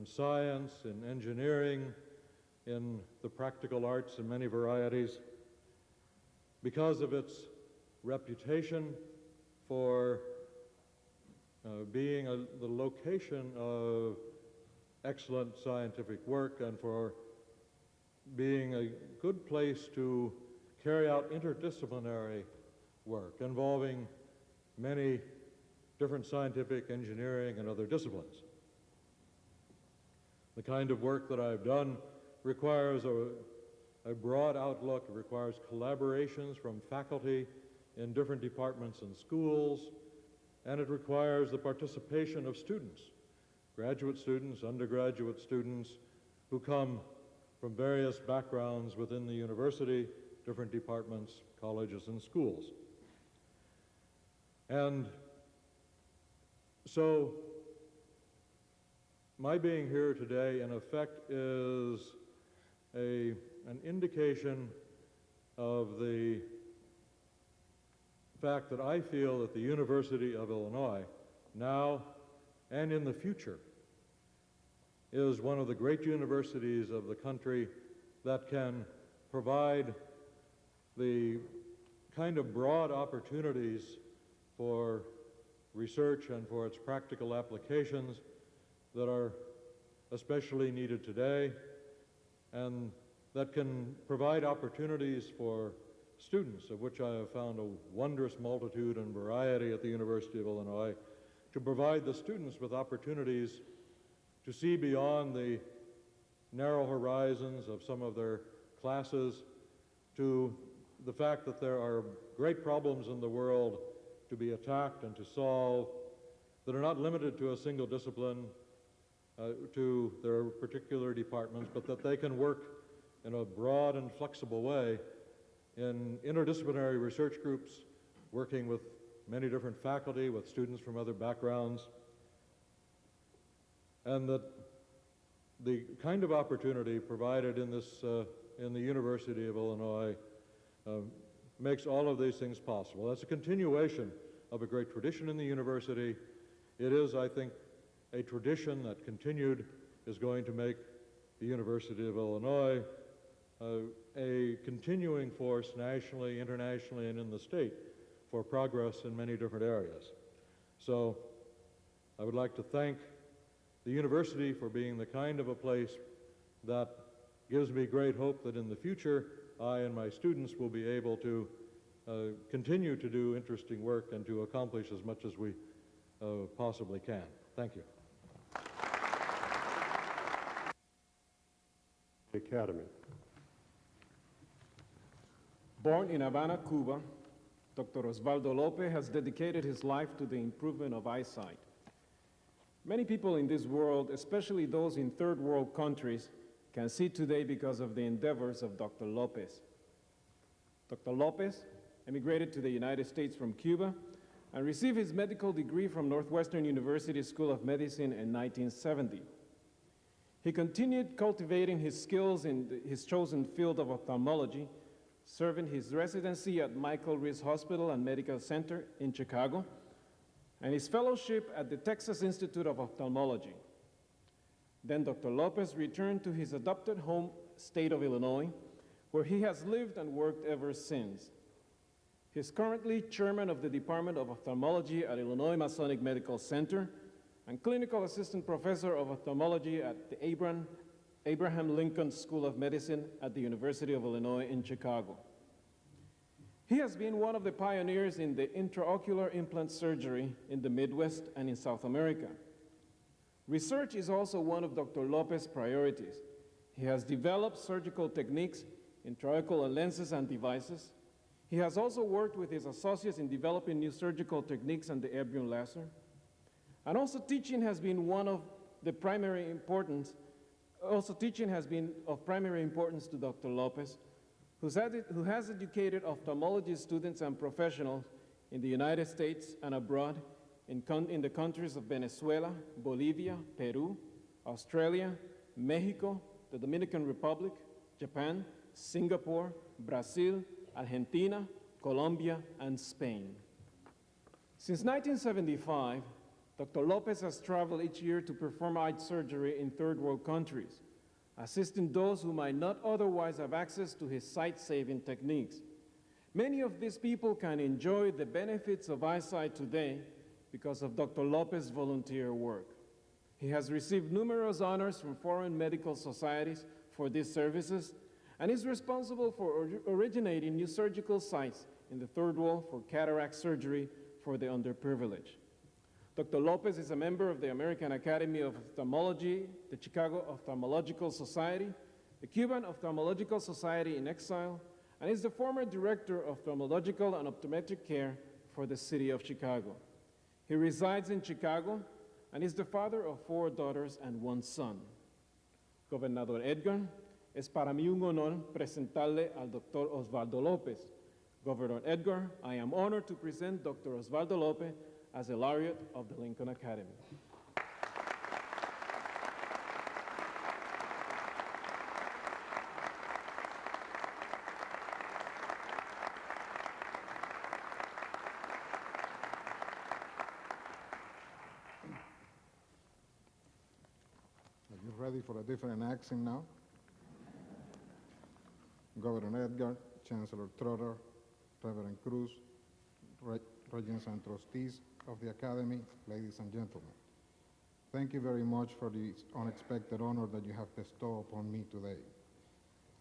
science, in engineering, in the practical arts in many varieties, because of its reputation for being the location of excellent scientific work and for being a good place to carry out interdisciplinary work involving many different scientific, engineering, and other disciplines. The kind of work that I've done requires a broad outlook. It requires collaborations from faculty in different departments and schools, and it requires the participation of students, graduate students, undergraduate students, who come from various backgrounds within the university, different departments, colleges, and schools. And so my being here today, in effect, is an indication of the fact that I feel that the University of Illinois, now and in the future, is one of the great universities of the country that can provide the kind of broad opportunities for research and for its practical applications that are especially needed today, and that can provide opportunities for students, of which I have found a wondrous multitude and variety at the University of Illinois, to provide the students with opportunities to see beyond the narrow horizons of some of their classes to the fact that there are great problems in the world to be attacked and to solve that are not limited to a single discipline, to their particular departments, but that they can work in a broad and flexible way in interdisciplinary research groups, working with many different faculty, with students from other backgrounds, and that the kind of opportunity provided in the University of Illinois makes all of these things possible. That's a continuation of a great tradition in the university. It is, I think, a tradition that continued is going to make the University of Illinois a continuing force nationally, internationally, and in the state for progress in many different areas. So I would like to thank the university for being the kind of a place that gives me great hope that in the future I and my students will be able to continue to do interesting work and to accomplish as much as we possibly can. Thank you. Academy. Born in Havana, Cuba, Dr. Osvaldo Lopez has dedicated his life to the improvement of eyesight. Many people in this world, especially those in third world countries, can see today because of the endeavors of Dr. Lopez. Dr. Lopez emigrated to the United States from Cuba and received his medical degree from Northwestern University School of Medicine in 1970. He continued cultivating his skills in his chosen field of ophthalmology, serving his residency at Michael Reese Hospital and Medical Center in Chicago, and his fellowship at the Texas Institute of Ophthalmology. Then Dr. Lopez returned to his adopted home state of Illinois, where he has lived and worked ever since. He is currently chairman of the Department of Ophthalmology at Illinois Masonic Medical Center and clinical assistant professor of ophthalmology at the Abraham Lincoln School of Medicine at the University of Illinois in Chicago. He has been one of the pioneers in the intraocular implant surgery in the Midwest and in South America. Research is also one of Dr. Lopez's priorities. He has developed surgical techniques, intraocular lenses and devices. He has also worked with his associates in developing new surgical techniques and the erbium laser. And also teaching has been of primary importance to Dr. Lopez, who has educated ophthalmology students and professionals in the United States and abroad in the countries of Venezuela, Bolivia, Peru, Australia, Mexico, the Dominican Republic, Japan, Singapore, Brazil, Argentina, Colombia, and Spain. Since 1975, Dr. Lopez has traveled each year to perform eye surgery in third world countries, assisting those who might not otherwise have access to his sight-saving techniques. Many of these people can enjoy the benefits of eyesight today because of Dr. Lopez's volunteer work. He has received numerous honors from foreign medical societies for these services and is responsible for originating new surgical sites in the third world for cataract surgery for the underprivileged. Dr. Lopez is a member of the American Academy of Ophthalmology, the Chicago Ophthalmological Society, the Cuban Ophthalmological Society in Exile, and is the former director of ophthalmological and optometric care for the city of Chicago. He resides in Chicago and is the father of 4 daughters and 1 son. Gobernador Edgar, es para mí un honor presentarle al Dr. Osvaldo Lopez. Governor Edgar, I am honored to present Dr. Osvaldo Lopez as a laureate of the Lincoln Academy. ready for a different accent now. Governor Edgar, Chancellor Trotter, Reverend Cruz, regents and trustees of the Academy, ladies and gentlemen. Thank you very much for the unexpected honor that you have bestowed upon me today.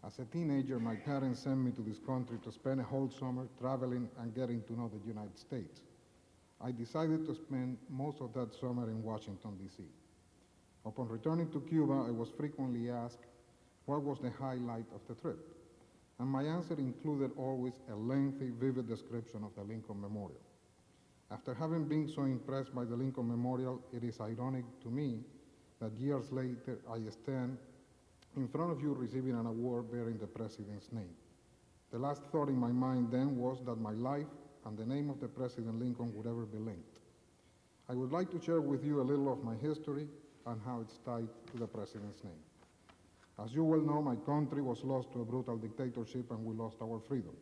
As a teenager, my parents sent me to this country to spend a whole summer traveling and getting to know the United States. I decided to spend most of that summer in Washington, D.C. Upon returning to Cuba, I was frequently asked what was the highlight of the trip, and my answer included always a lengthy, vivid description of the Lincoln Memorial. After having been so impressed by the Lincoln Memorial, it is ironic to me that years later I stand in front of you receiving an award bearing the President's name. The last thought in my mind then was that my life and the name of the President Lincoln would ever be linked. I would like to share with you a little of my history and how it's tied to the President's name. As you well know, my country was lost to a brutal dictatorship and we lost our freedom.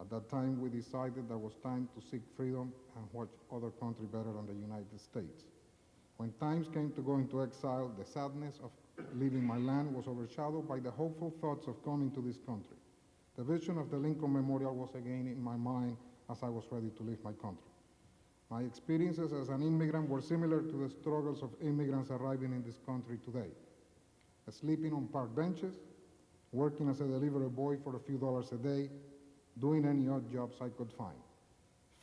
At that time, we decided that it was time to seek freedom and what other country better than the United States. When times came to go into exile, the sadness of leaving my land was overshadowed by the hopeful thoughts of coming to this country. The vision of the Lincoln Memorial was again in my mind as I was ready to leave my country. My experiences as an immigrant were similar to the struggles of immigrants arriving in this country today. Sleeping on park benches, working as a delivery boy for a few dollars a day, doing any odd jobs I could find.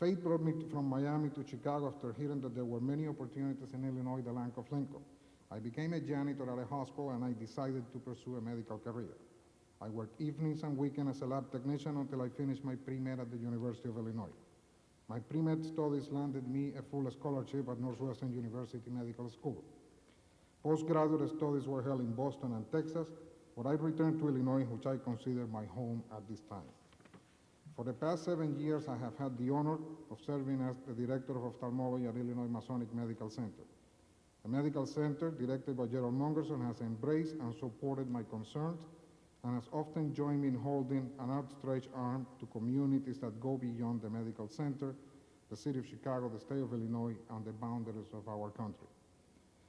Fate brought me from Miami to Chicago after hearing that there were many opportunities in Illinois, the land of Lincoln. I became a janitor at a hospital and I decided to pursue a medical career. I worked evenings and weekends as a lab technician until I finished my pre-med at the University of Illinois. My pre-med studies landed me a full scholarship at Northwestern University Medical School. Postgraduate studies were held in Boston and Texas, but I returned to Illinois, which I consider my home at this time. For the past 7 years, I have had the honor of serving as the Director of Ophthalmology at Illinois Masonic Medical Center. The medical center, directed by Gerald Mungerson, has embraced and supported my concerns and has often joined me in holding an outstretched arm to communities that go beyond the medical center, the city of Chicago, the state of Illinois, and the boundaries of our country.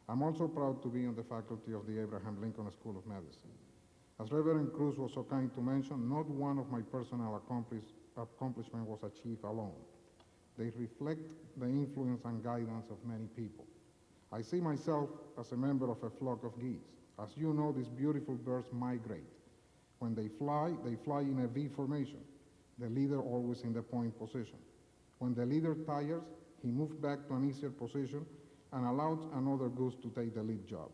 I'm also proud to be on the faculty of the Abraham Lincoln School of Medicine. As Reverend Cruz was so kind to mention, not one of my personal accomplishments was achieved alone. They reflect the influence and guidance of many people. I see myself as a member of a flock of geese. As you know, these beautiful birds migrate. When they fly in a V formation, the leader always in the point position. When the leader tires, he moves back to an easier position and allows another goose to take the lead job.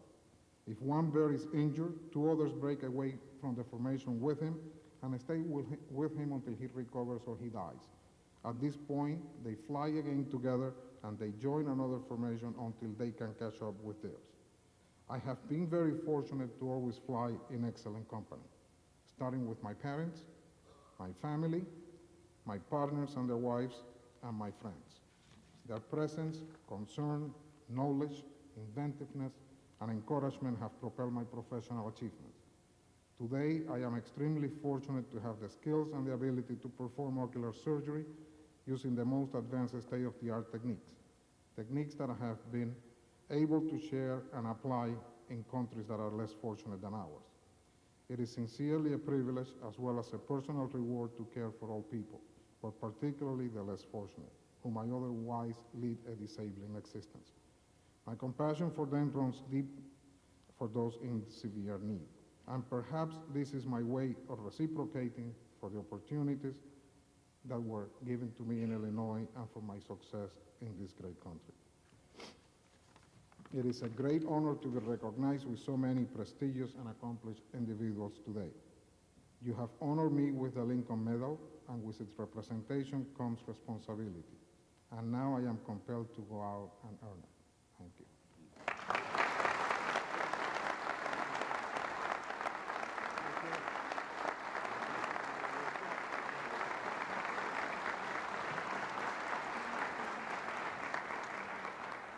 If one bird is injured, 2 others break away from the formation with him and stay with him until he recovers or he dies. At this point, they fly again together and they join another formation until they can catch up with theirs. I have been very fortunate to always fly in excellent company, starting with my parents, my family, my partners and their wives, and my friends. Their presence, concern, knowledge, inventiveness, and encouragement have propelled my professional achievements. Today, I am extremely fortunate to have the skills and the ability to perform ocular surgery using the most advanced state-of-the-art techniques that I have been able to share and apply in countries that are less fortunate than ours. It is sincerely a privilege as well as a personal reward to care for all people, but particularly the less fortunate, whom I otherwise lead a disabling existence. My compassion for them runs deep for those in severe need. And perhaps this is my way of reciprocating for the opportunities that were given to me in Illinois and for my success in this great country. It is a great honor to be recognized with so many prestigious and accomplished individuals today. You have honored me with the Lincoln Medal, and with its representation comes responsibility. And now I am compelled to go out and earn it. Thank you.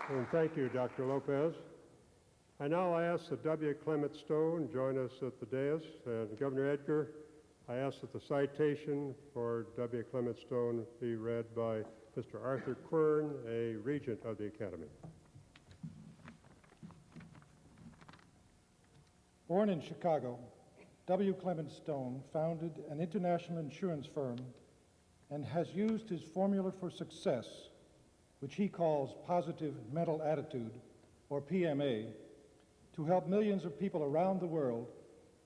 And thank you, Dr. Lopez. I now ask that W. Clement Stone join us at the dais. And Governor Edgar, I ask that the citation for W. Clement Stone be read by Mr. Arthur Quern, a regent of the Academy. Born in Chicago, W. Clement Stone founded an international insurance firm and has used his formula for success, which he calls positive mental attitude, or PMA, to help millions of people around the world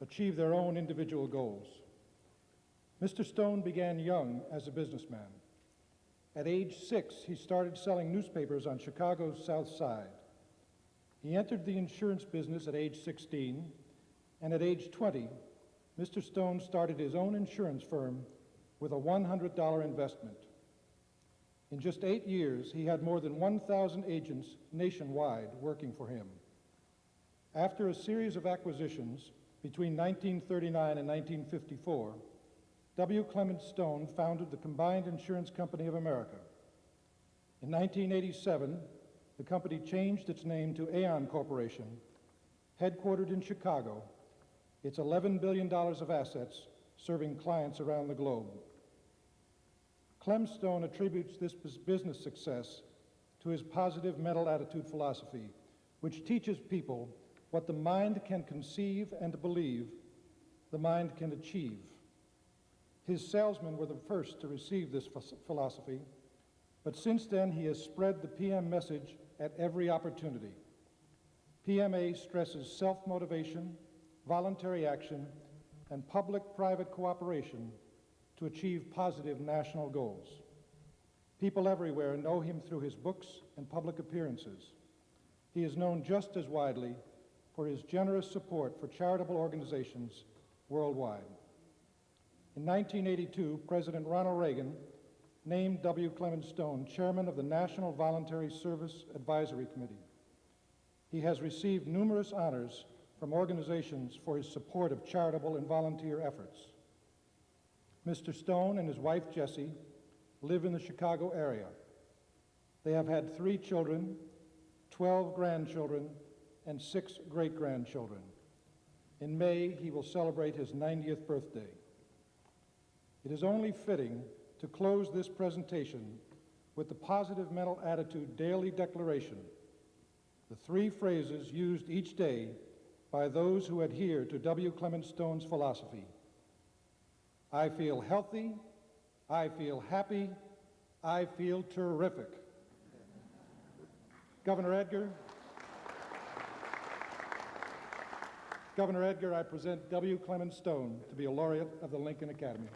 achieve their own individual goals. Mr. Stone began young as a businessman. At age 6, he started selling newspapers on Chicago's South Side. He entered the insurance business at age 16, and at age 20, Mr. Stone started his own insurance firm with a $100 investment. In just 8 years, he had more than 1,000 agents nationwide working for him. After a series of acquisitions between 1939 and 1954, W. Clement Stone founded the Combined Insurance Company of America. In 1987, the company changed its name to Aon Corporation, headquartered in Chicago, its $11 billion of assets serving clients around the globe. Clem Stone attributes this business success to his positive mental attitude philosophy, which teaches people what the mind can conceive and believe, the mind can achieve. His salesmen were the first to receive this philosophy, but since then he has spread the PM message at every opportunity. PMA stresses self-motivation, voluntary action, and public-private cooperation to achieve positive national goals. People everywhere know him through his books and public appearances. He is known just as widely for his generous support for charitable organizations worldwide. In 1982, President Ronald Reagan named W. Clement Stone chairman of the National Voluntary Service Advisory Committee. He has received numerous honors from organizations for his support of charitable and volunteer efforts. Mr. Stone and his wife, Jessie, live in the Chicago area. They have had 3 children, 12 grandchildren, and 6 great-grandchildren. In May, he will celebrate his 90th birthday. It is only fitting to close this presentation with the positive mental attitude daily declaration, the 3 phrases used each day by those who adhere to W. Clement Stone's philosophy. I feel healthy, I feel happy, I feel terrific. Governor Edgar, I present W. Clement Stone to be a laureate of the Lincoln Academy.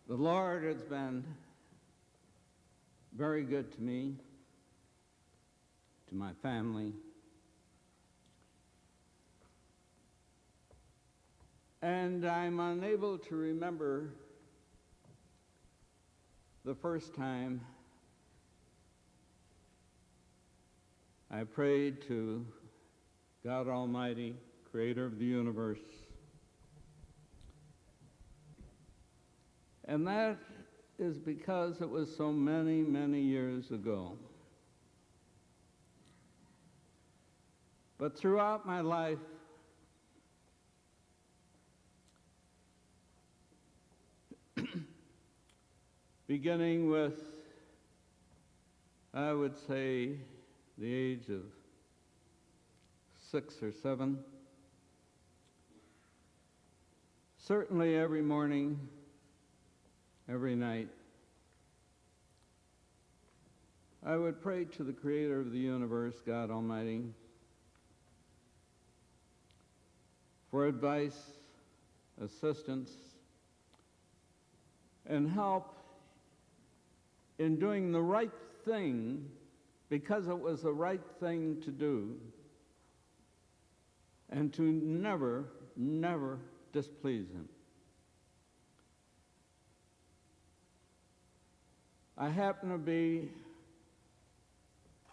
The Lord has been very good to me, to my family, and I'm unable to remember the first time I prayed to God Almighty, creator of the universe. And that is because it was so many, many years ago. But throughout my life, beginning with, I would say, the age of 6 or 7, certainly every morning, every night, I would pray to the creator of the universe, God Almighty, for advice, assistance, and help in doing the right thing because it was the right thing to do, and to never, never displease him. I happen to be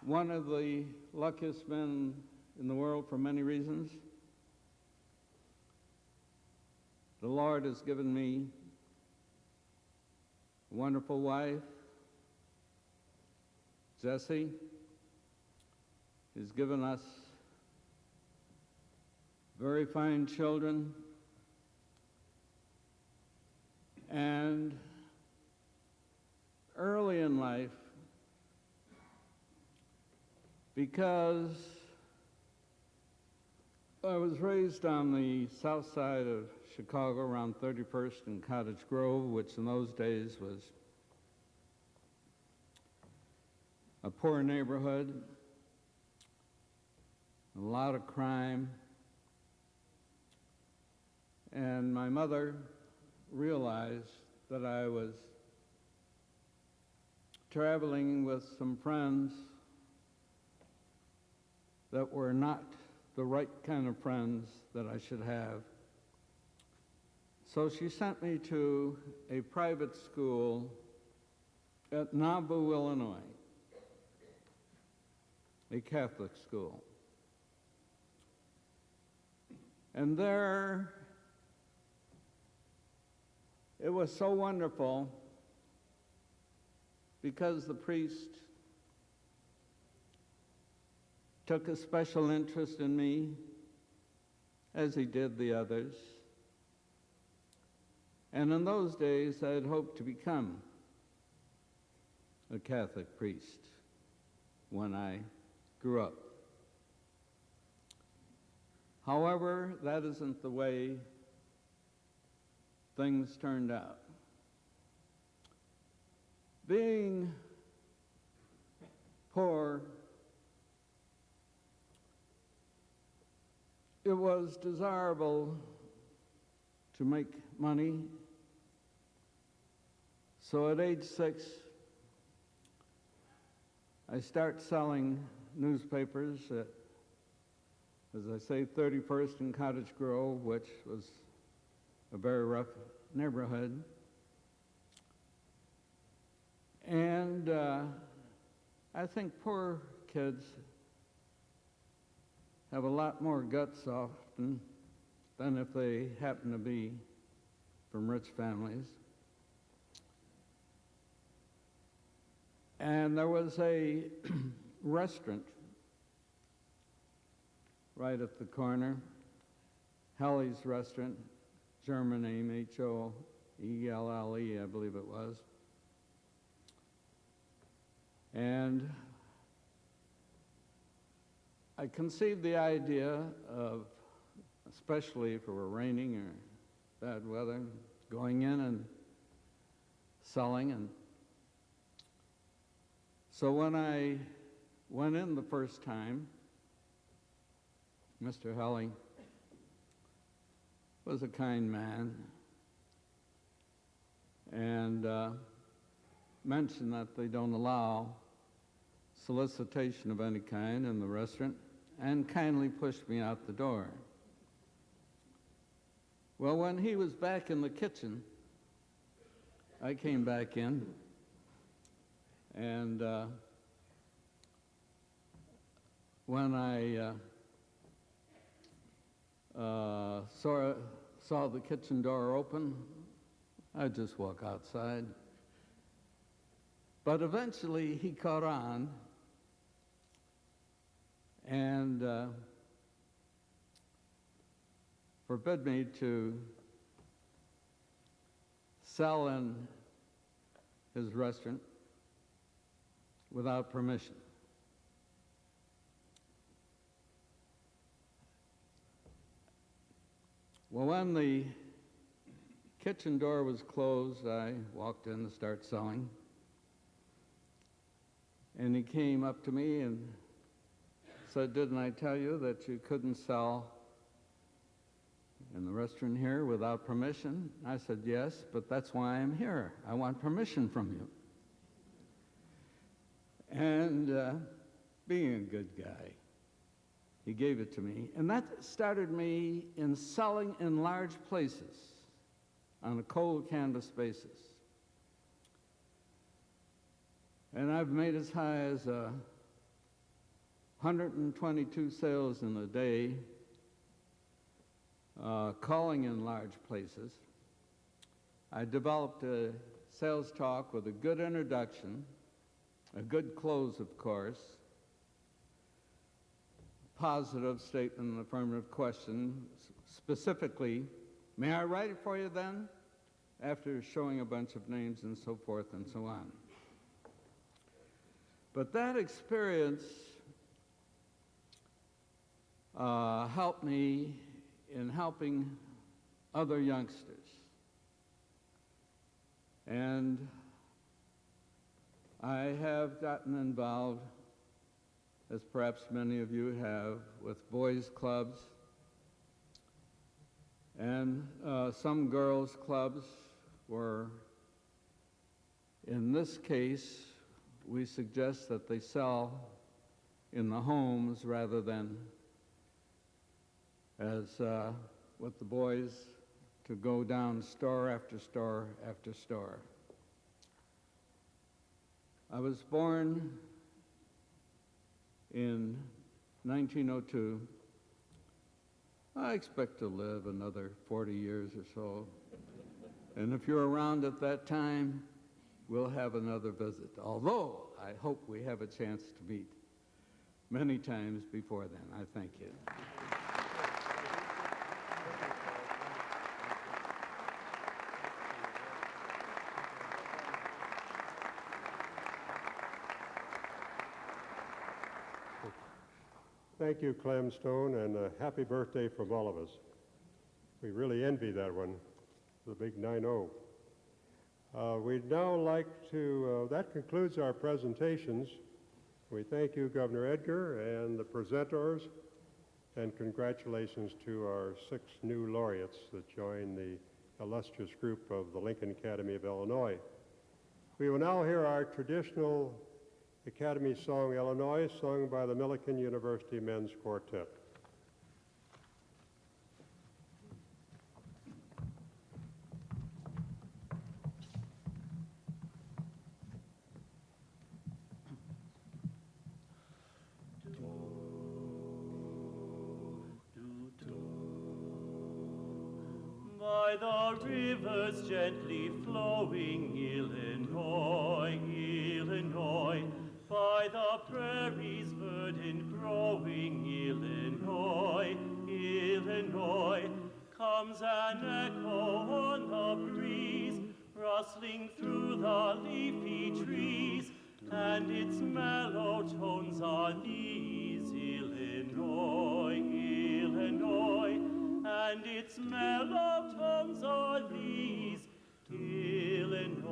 one of the luckiest men in the world for many reasons. The Lord has given me a wonderful wife, Jessie. He's given us very fine children, and early in life, because I was raised on the south side of Chicago around 31st and Cottage Grove, which in those days was a poor neighborhood, a lot of crime, and my mother realized that I was traveling with some friends that were not the right kind of friends that I should have. So she sent me to a private school at Nauvoo, Illinois, a Catholic school. And there, it was so wonderful because the priest took a special interest in me, as he did the others. And in those days, I had hoped to become a Catholic priest when I grew up. However, that isn't the way things turned out. Being poor, it was desirable to make money. So at age 6, I start selling newspapers at, as I say, 31st and Cottage Grove, which was a very rough neighborhood. And I think poor kids have a lot more guts often than if they happen to be from rich families. And there was a restaurant right at the corner, Helly's Restaurant, German name, H-O-E-L-L-E, I believe it was. And I conceived the idea of, especially if it were raining or bad weather, going in and selling. And so when I went in the first time, Mr. Helly was a kind man and mentioned that they don't allow solicitation of any kind in the restaurant, and kindly pushed me out the door. Well, when he was back in the kitchen, I came back in, and when I saw the kitchen door open, I'd just walk outside. But eventually he caught on and forbid me to sell in his restaurant without permission. Well, when the kitchen door was closed, I walked in to start selling. And he came up to me and said, "Didn't I tell you that you couldn't sell in the restaurant here without permission?" I said, "Yes, but that's why I'm here. I want permission from you." And being a good guy, he gave it to me. And that started me in selling in large places on a cold canvas basis. And I've made as high as 122 sales in a day calling in large places. I developed a sales talk with a good introduction, a good close, of course, positive statement, an affirmative question, specifically, may I write it for you then? After showing a bunch of names and so forth and so on. But that experience helped me in helping other youngsters. And I have gotten involved, as perhaps many of you have, with boys' clubs and some girls' clubs where, in this case, we suggest that they sell in the homes rather than as with the boys to go down store after store after store. I was born in 1902. I expect to live another 40 years or so. And if you're around at that time, we'll have another visit. Although I hope we have a chance to meet many times before then. I thank you. Thank you, Clem Stone, and a happy birthday from all of us. We really envy that one, the big 9-0. We'd now like to, that concludes our presentations. We thank you, Governor Edgar, and the presenters, and congratulations to our 6 new laureates that joined the illustrious group of the Lincoln Academy of Illinois. We will now hear our traditional Academy song, Illinois, sung by the Millikan University Men's Quartet. By the rivers gently flowing, Illinois, Illinois, by the prairies verdant growing, Illinois, Illinois, comes an echo on the breeze, rustling through the leafy trees, and its mellow tones are these, Illinois, Illinois, and its mellow tones are these, Illinois.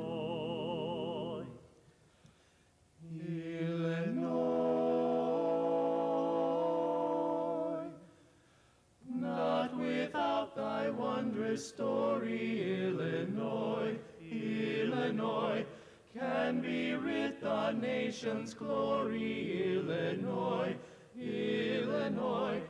Illinois, not without thy wondrous story, Illinois, Illinois, can be writ the nation's glory, Illinois, Illinois,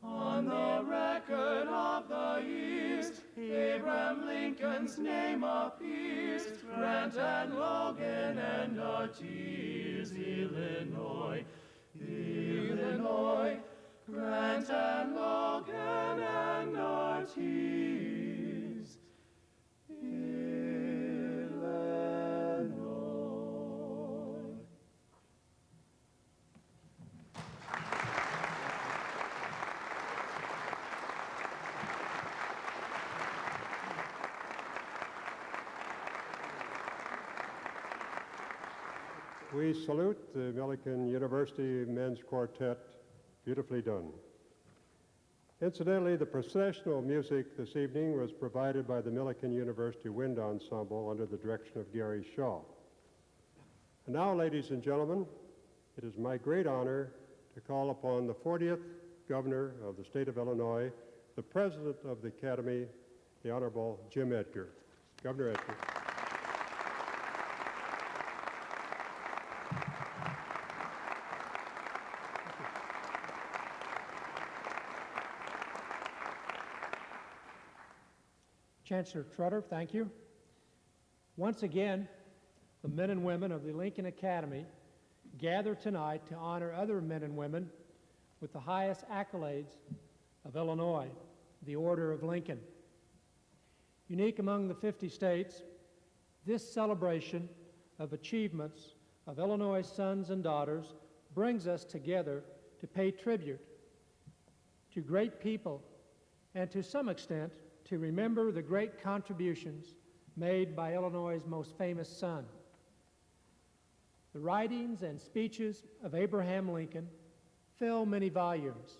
on the record of the years, Abraham Lincoln's name appears, Grant and Logan and Artiers, Illinois, Illinois, Grant and Logan and Artiers, Illinois. We salute the Millikan University Men's Quartet. Beautifully done. Incidentally, the processional music this evening was provided by the Millikan University Wind Ensemble under the direction of Gary Shaw. And now, ladies and gentlemen, it is my great honor to call upon the 40th Governor of the state of Illinois, the President of the Academy, the Honorable Jim Edgar. Governor Edgar. Chancellor Trotter, thank you. Once again, the men and women of the Lincoln Academy gather tonight to honor other men and women with the highest accolades of Illinois. the Order of Lincoln. Unique among the 50 states, this celebration of achievements of Illinois' sons and daughters brings us together to pay tribute to great people and to some extent to remember the great contributions made by Illinois' most famous son. The writings and speeches of Abraham Lincoln fill many volumes,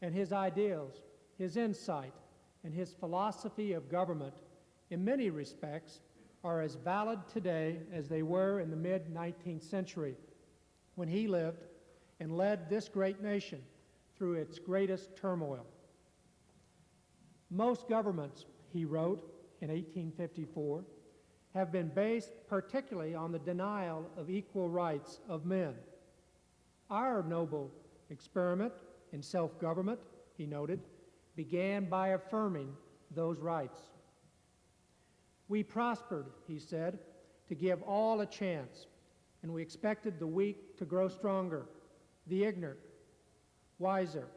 and his ideals, his insight, and his philosophy of government in many respects are as valid today as they were in the mid-19th century when he lived and led this great nation through its greatest turmoil. Most governments, he wrote in 1854, have been based particularly on the denial of equal rights of men. Our noble experiment in self-government, he noted, began by affirming those rights. We prospered, he said, to give all a chance, and we expected the weak to grow stronger, the ignorant wiser,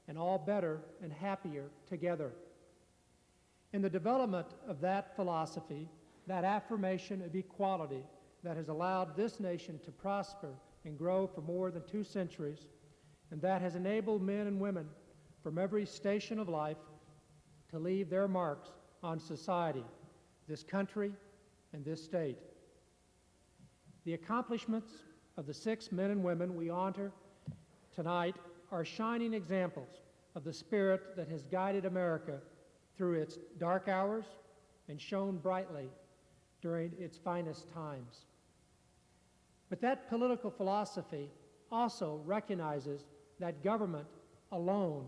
and all better and happier together. In the development of that philosophy, that affirmation of equality that has allowed this nation to prosper and grow for more than 2 centuries, and that has enabled men and women from every station of life to leave their marks on society, this country, and this state. The accomplishments of the 6 men and women we honor tonight are shining examples of the spirit that has guided America through its dark hours and shone brightly during its finest times. But that political philosophy also recognizes that government alone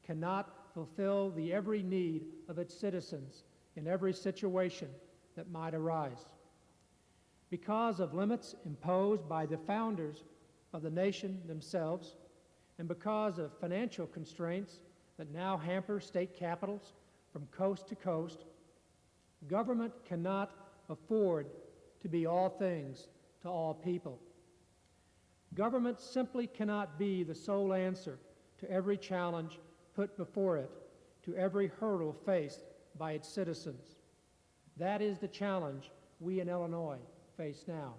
cannot fulfill the every need of its citizens in every situation that might arise. Because of limits imposed by the founders of the nation themselves, and because of financial constraints that now hamper state capitals from coast to coast, government cannot afford to be all things to all people. Government simply cannot be the sole answer to every challenge put before it, to every hurdle faced by its citizens. That is the challenge we in Illinois face now.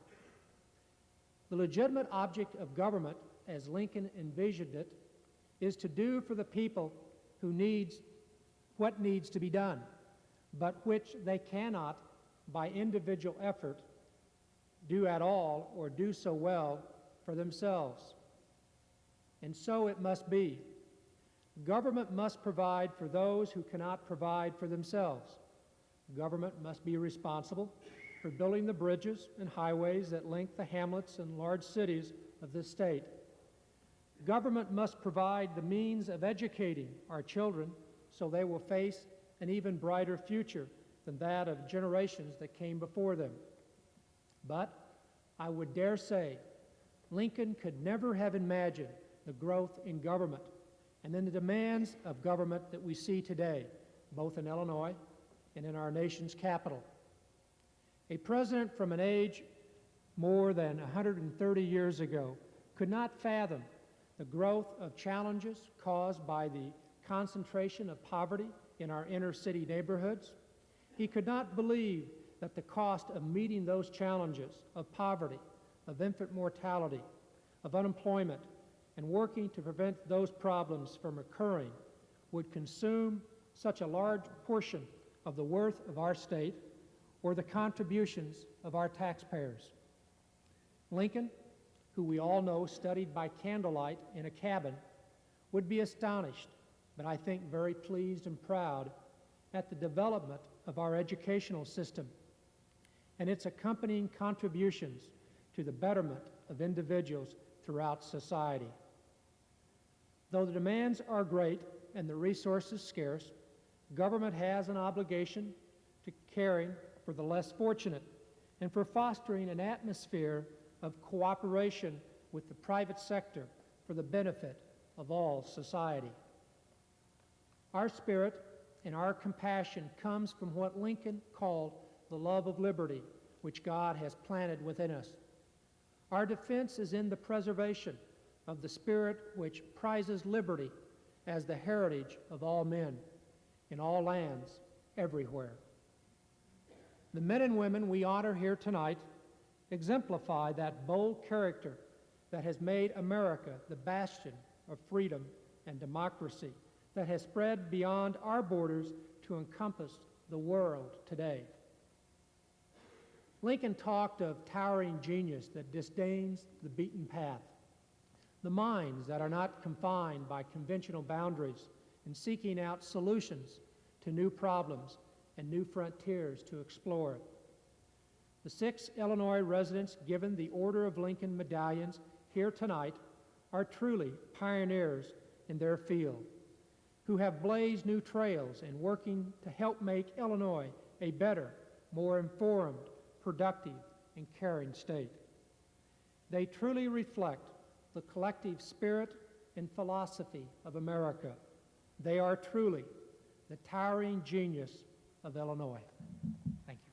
The legitimate object of government, as Lincoln envisioned it, is to do for the people what needs to be done, but which they cannot, by individual effort, do at all or do so well for themselves. And so it must be. Government must provide for those who cannot provide for themselves. Government must be responsible for building the bridges and highways that link the hamlets and large cities of this state. Government must provide the means of educating our children so they will face an even brighter future than that of generations that came before them. But I would dare say Lincoln could never have imagined the growth in government and then the demands of government that we see today, both in Illinois and in our nation's capital. A president from an age more than 130 years ago could not fathom the growth of challenges caused by the concentration of poverty in our inner city neighborhoods. He could not believe that the cost of meeting those challenges of poverty, of infant mortality, of unemployment, and working to prevent those problems from occurring would consume such a large portion of the worth of our state or the contributions of our taxpayers. Lincoln, who we all know studied by candlelight in a cabin, would be astonished, but I think very pleased and proud at the development of our educational system and its accompanying contributions to the betterment of individuals throughout society. Though the demands are great and the resources scarce, government has an obligation to caring for the less fortunate and for fostering an atmosphere of cooperation with the private sector for the benefit of all society. Our spirit and our compassion comes from what Lincoln called the love of liberty, which God has planted within us. Our defense is in the preservation of the spirit which prizes liberty as the heritage of all men, in all lands, everywhere. The men and women we honor here tonight exemplify that bold character that has made America the bastion of freedom and democracy that has spread beyond our borders to encompass the world today. Lincoln talked of towering genius that disdains the beaten path, the minds that are not confined by conventional boundaries and seeking out solutions to new problems and new frontiers to explore. The 6 Illinois residents given the Order of Lincoln medallions here tonight are truly pioneers in their field, who have blazed new trails in working to help make Illinois a better, more informed, productive, and caring state. They truly reflect the collective spirit and philosophy of America. They are truly the towering genius of Illinois. Thank you.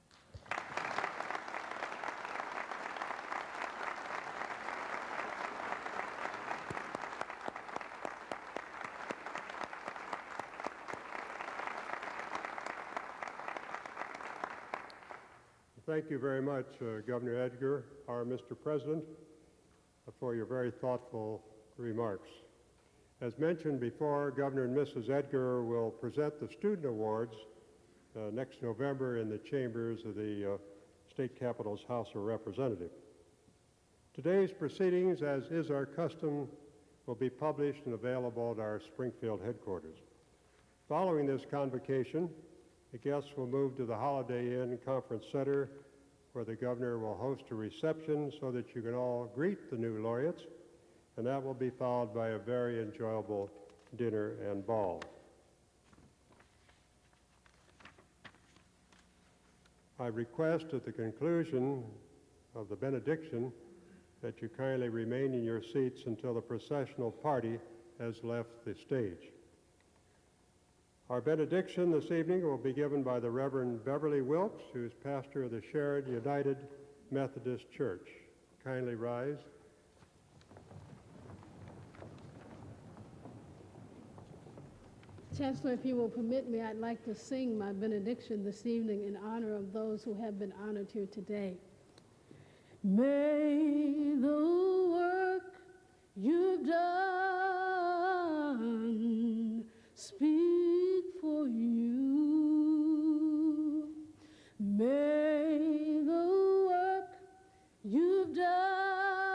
Thank you very much, Governor Edgar, our Mr. President, for your very thoughtful remarks. As mentioned before, Governor and Mrs. Edgar will present the student awards next November in the chambers of the State Capitol's House of Representatives. Today's proceedings, as is our custom, will be published and available at our Springfield headquarters. Following this convocation, the guests will move to the Holiday Inn Conference Center, where the governor will host a reception so that you can all greet the new laureates, and that will be followed by a very enjoyable dinner and ball. I request at the conclusion of the benediction that you kindly remain in your seats until the processional party has left the stage. Our benediction this evening will be given by the Reverend Beverly Wilkes, who is pastor of the Sheridan United Methodist Church. Kindly rise. Chancellor, if you will permit me, I'd like to sing my benediction this evening in honor of those who have been honored here today. May the work you've done speak for you. May the work you've done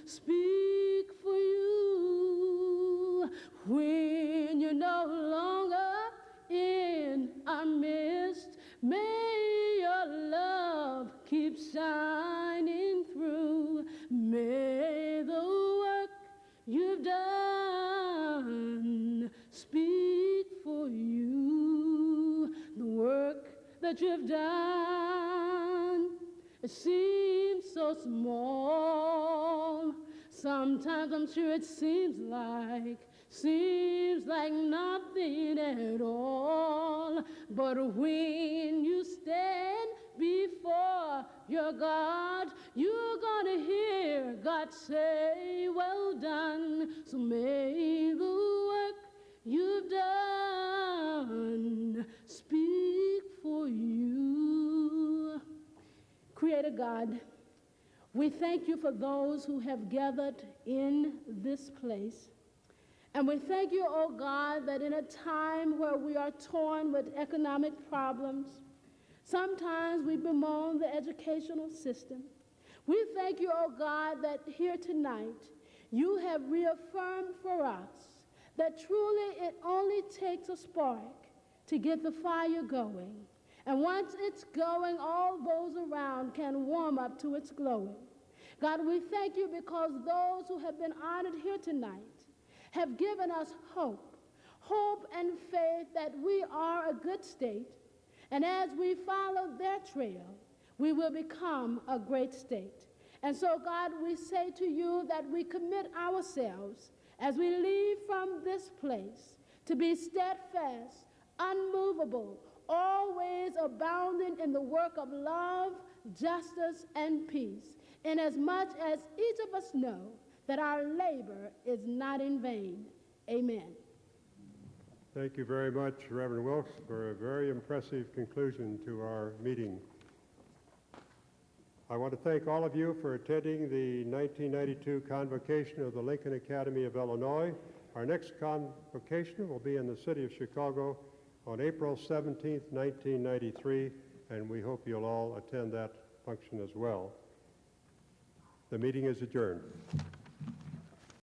speak for you. When you're no longer in our midst, may your love keep shining through. May the work you've done speak for you. The work that you've done, it seems so small. Sometimes I'm sure it seems like nothing at all. But when you stand before your God, you're gonna hear God say, well done. So may the work you've done speak for you. Creator God, we thank you for those who have gathered in this place. And we thank you, oh God, that in a time where we are torn with economic problems, sometimes we bemoan the educational system. We thank you, oh God, that here tonight you have reaffirmed for us that truly it only takes a spark to get the fire going. And once it's going, all those around can warm up to its glowing. God, we thank you because those who have been honored here tonight have given us hope and faith that we are a good state, and as we follow their trail, we will become a great state. And so, God, we say to you that we commit ourselves as we leave from this place to be steadfast, unmovable, always abounding in the work of love, justice, and peace, inasmuch as each of us know that our labor is not in vain. Amen. Thank you very much, Reverend Wilkes, for a very impressive conclusion to our meeting. I want to thank all of you for attending the 1992 Convocation of the Lincoln Academy of Illinois. Our next convocation will be in the city of Chicago on April 17th, 1993, and we hope you'll all attend that function as well. The meeting is adjourned.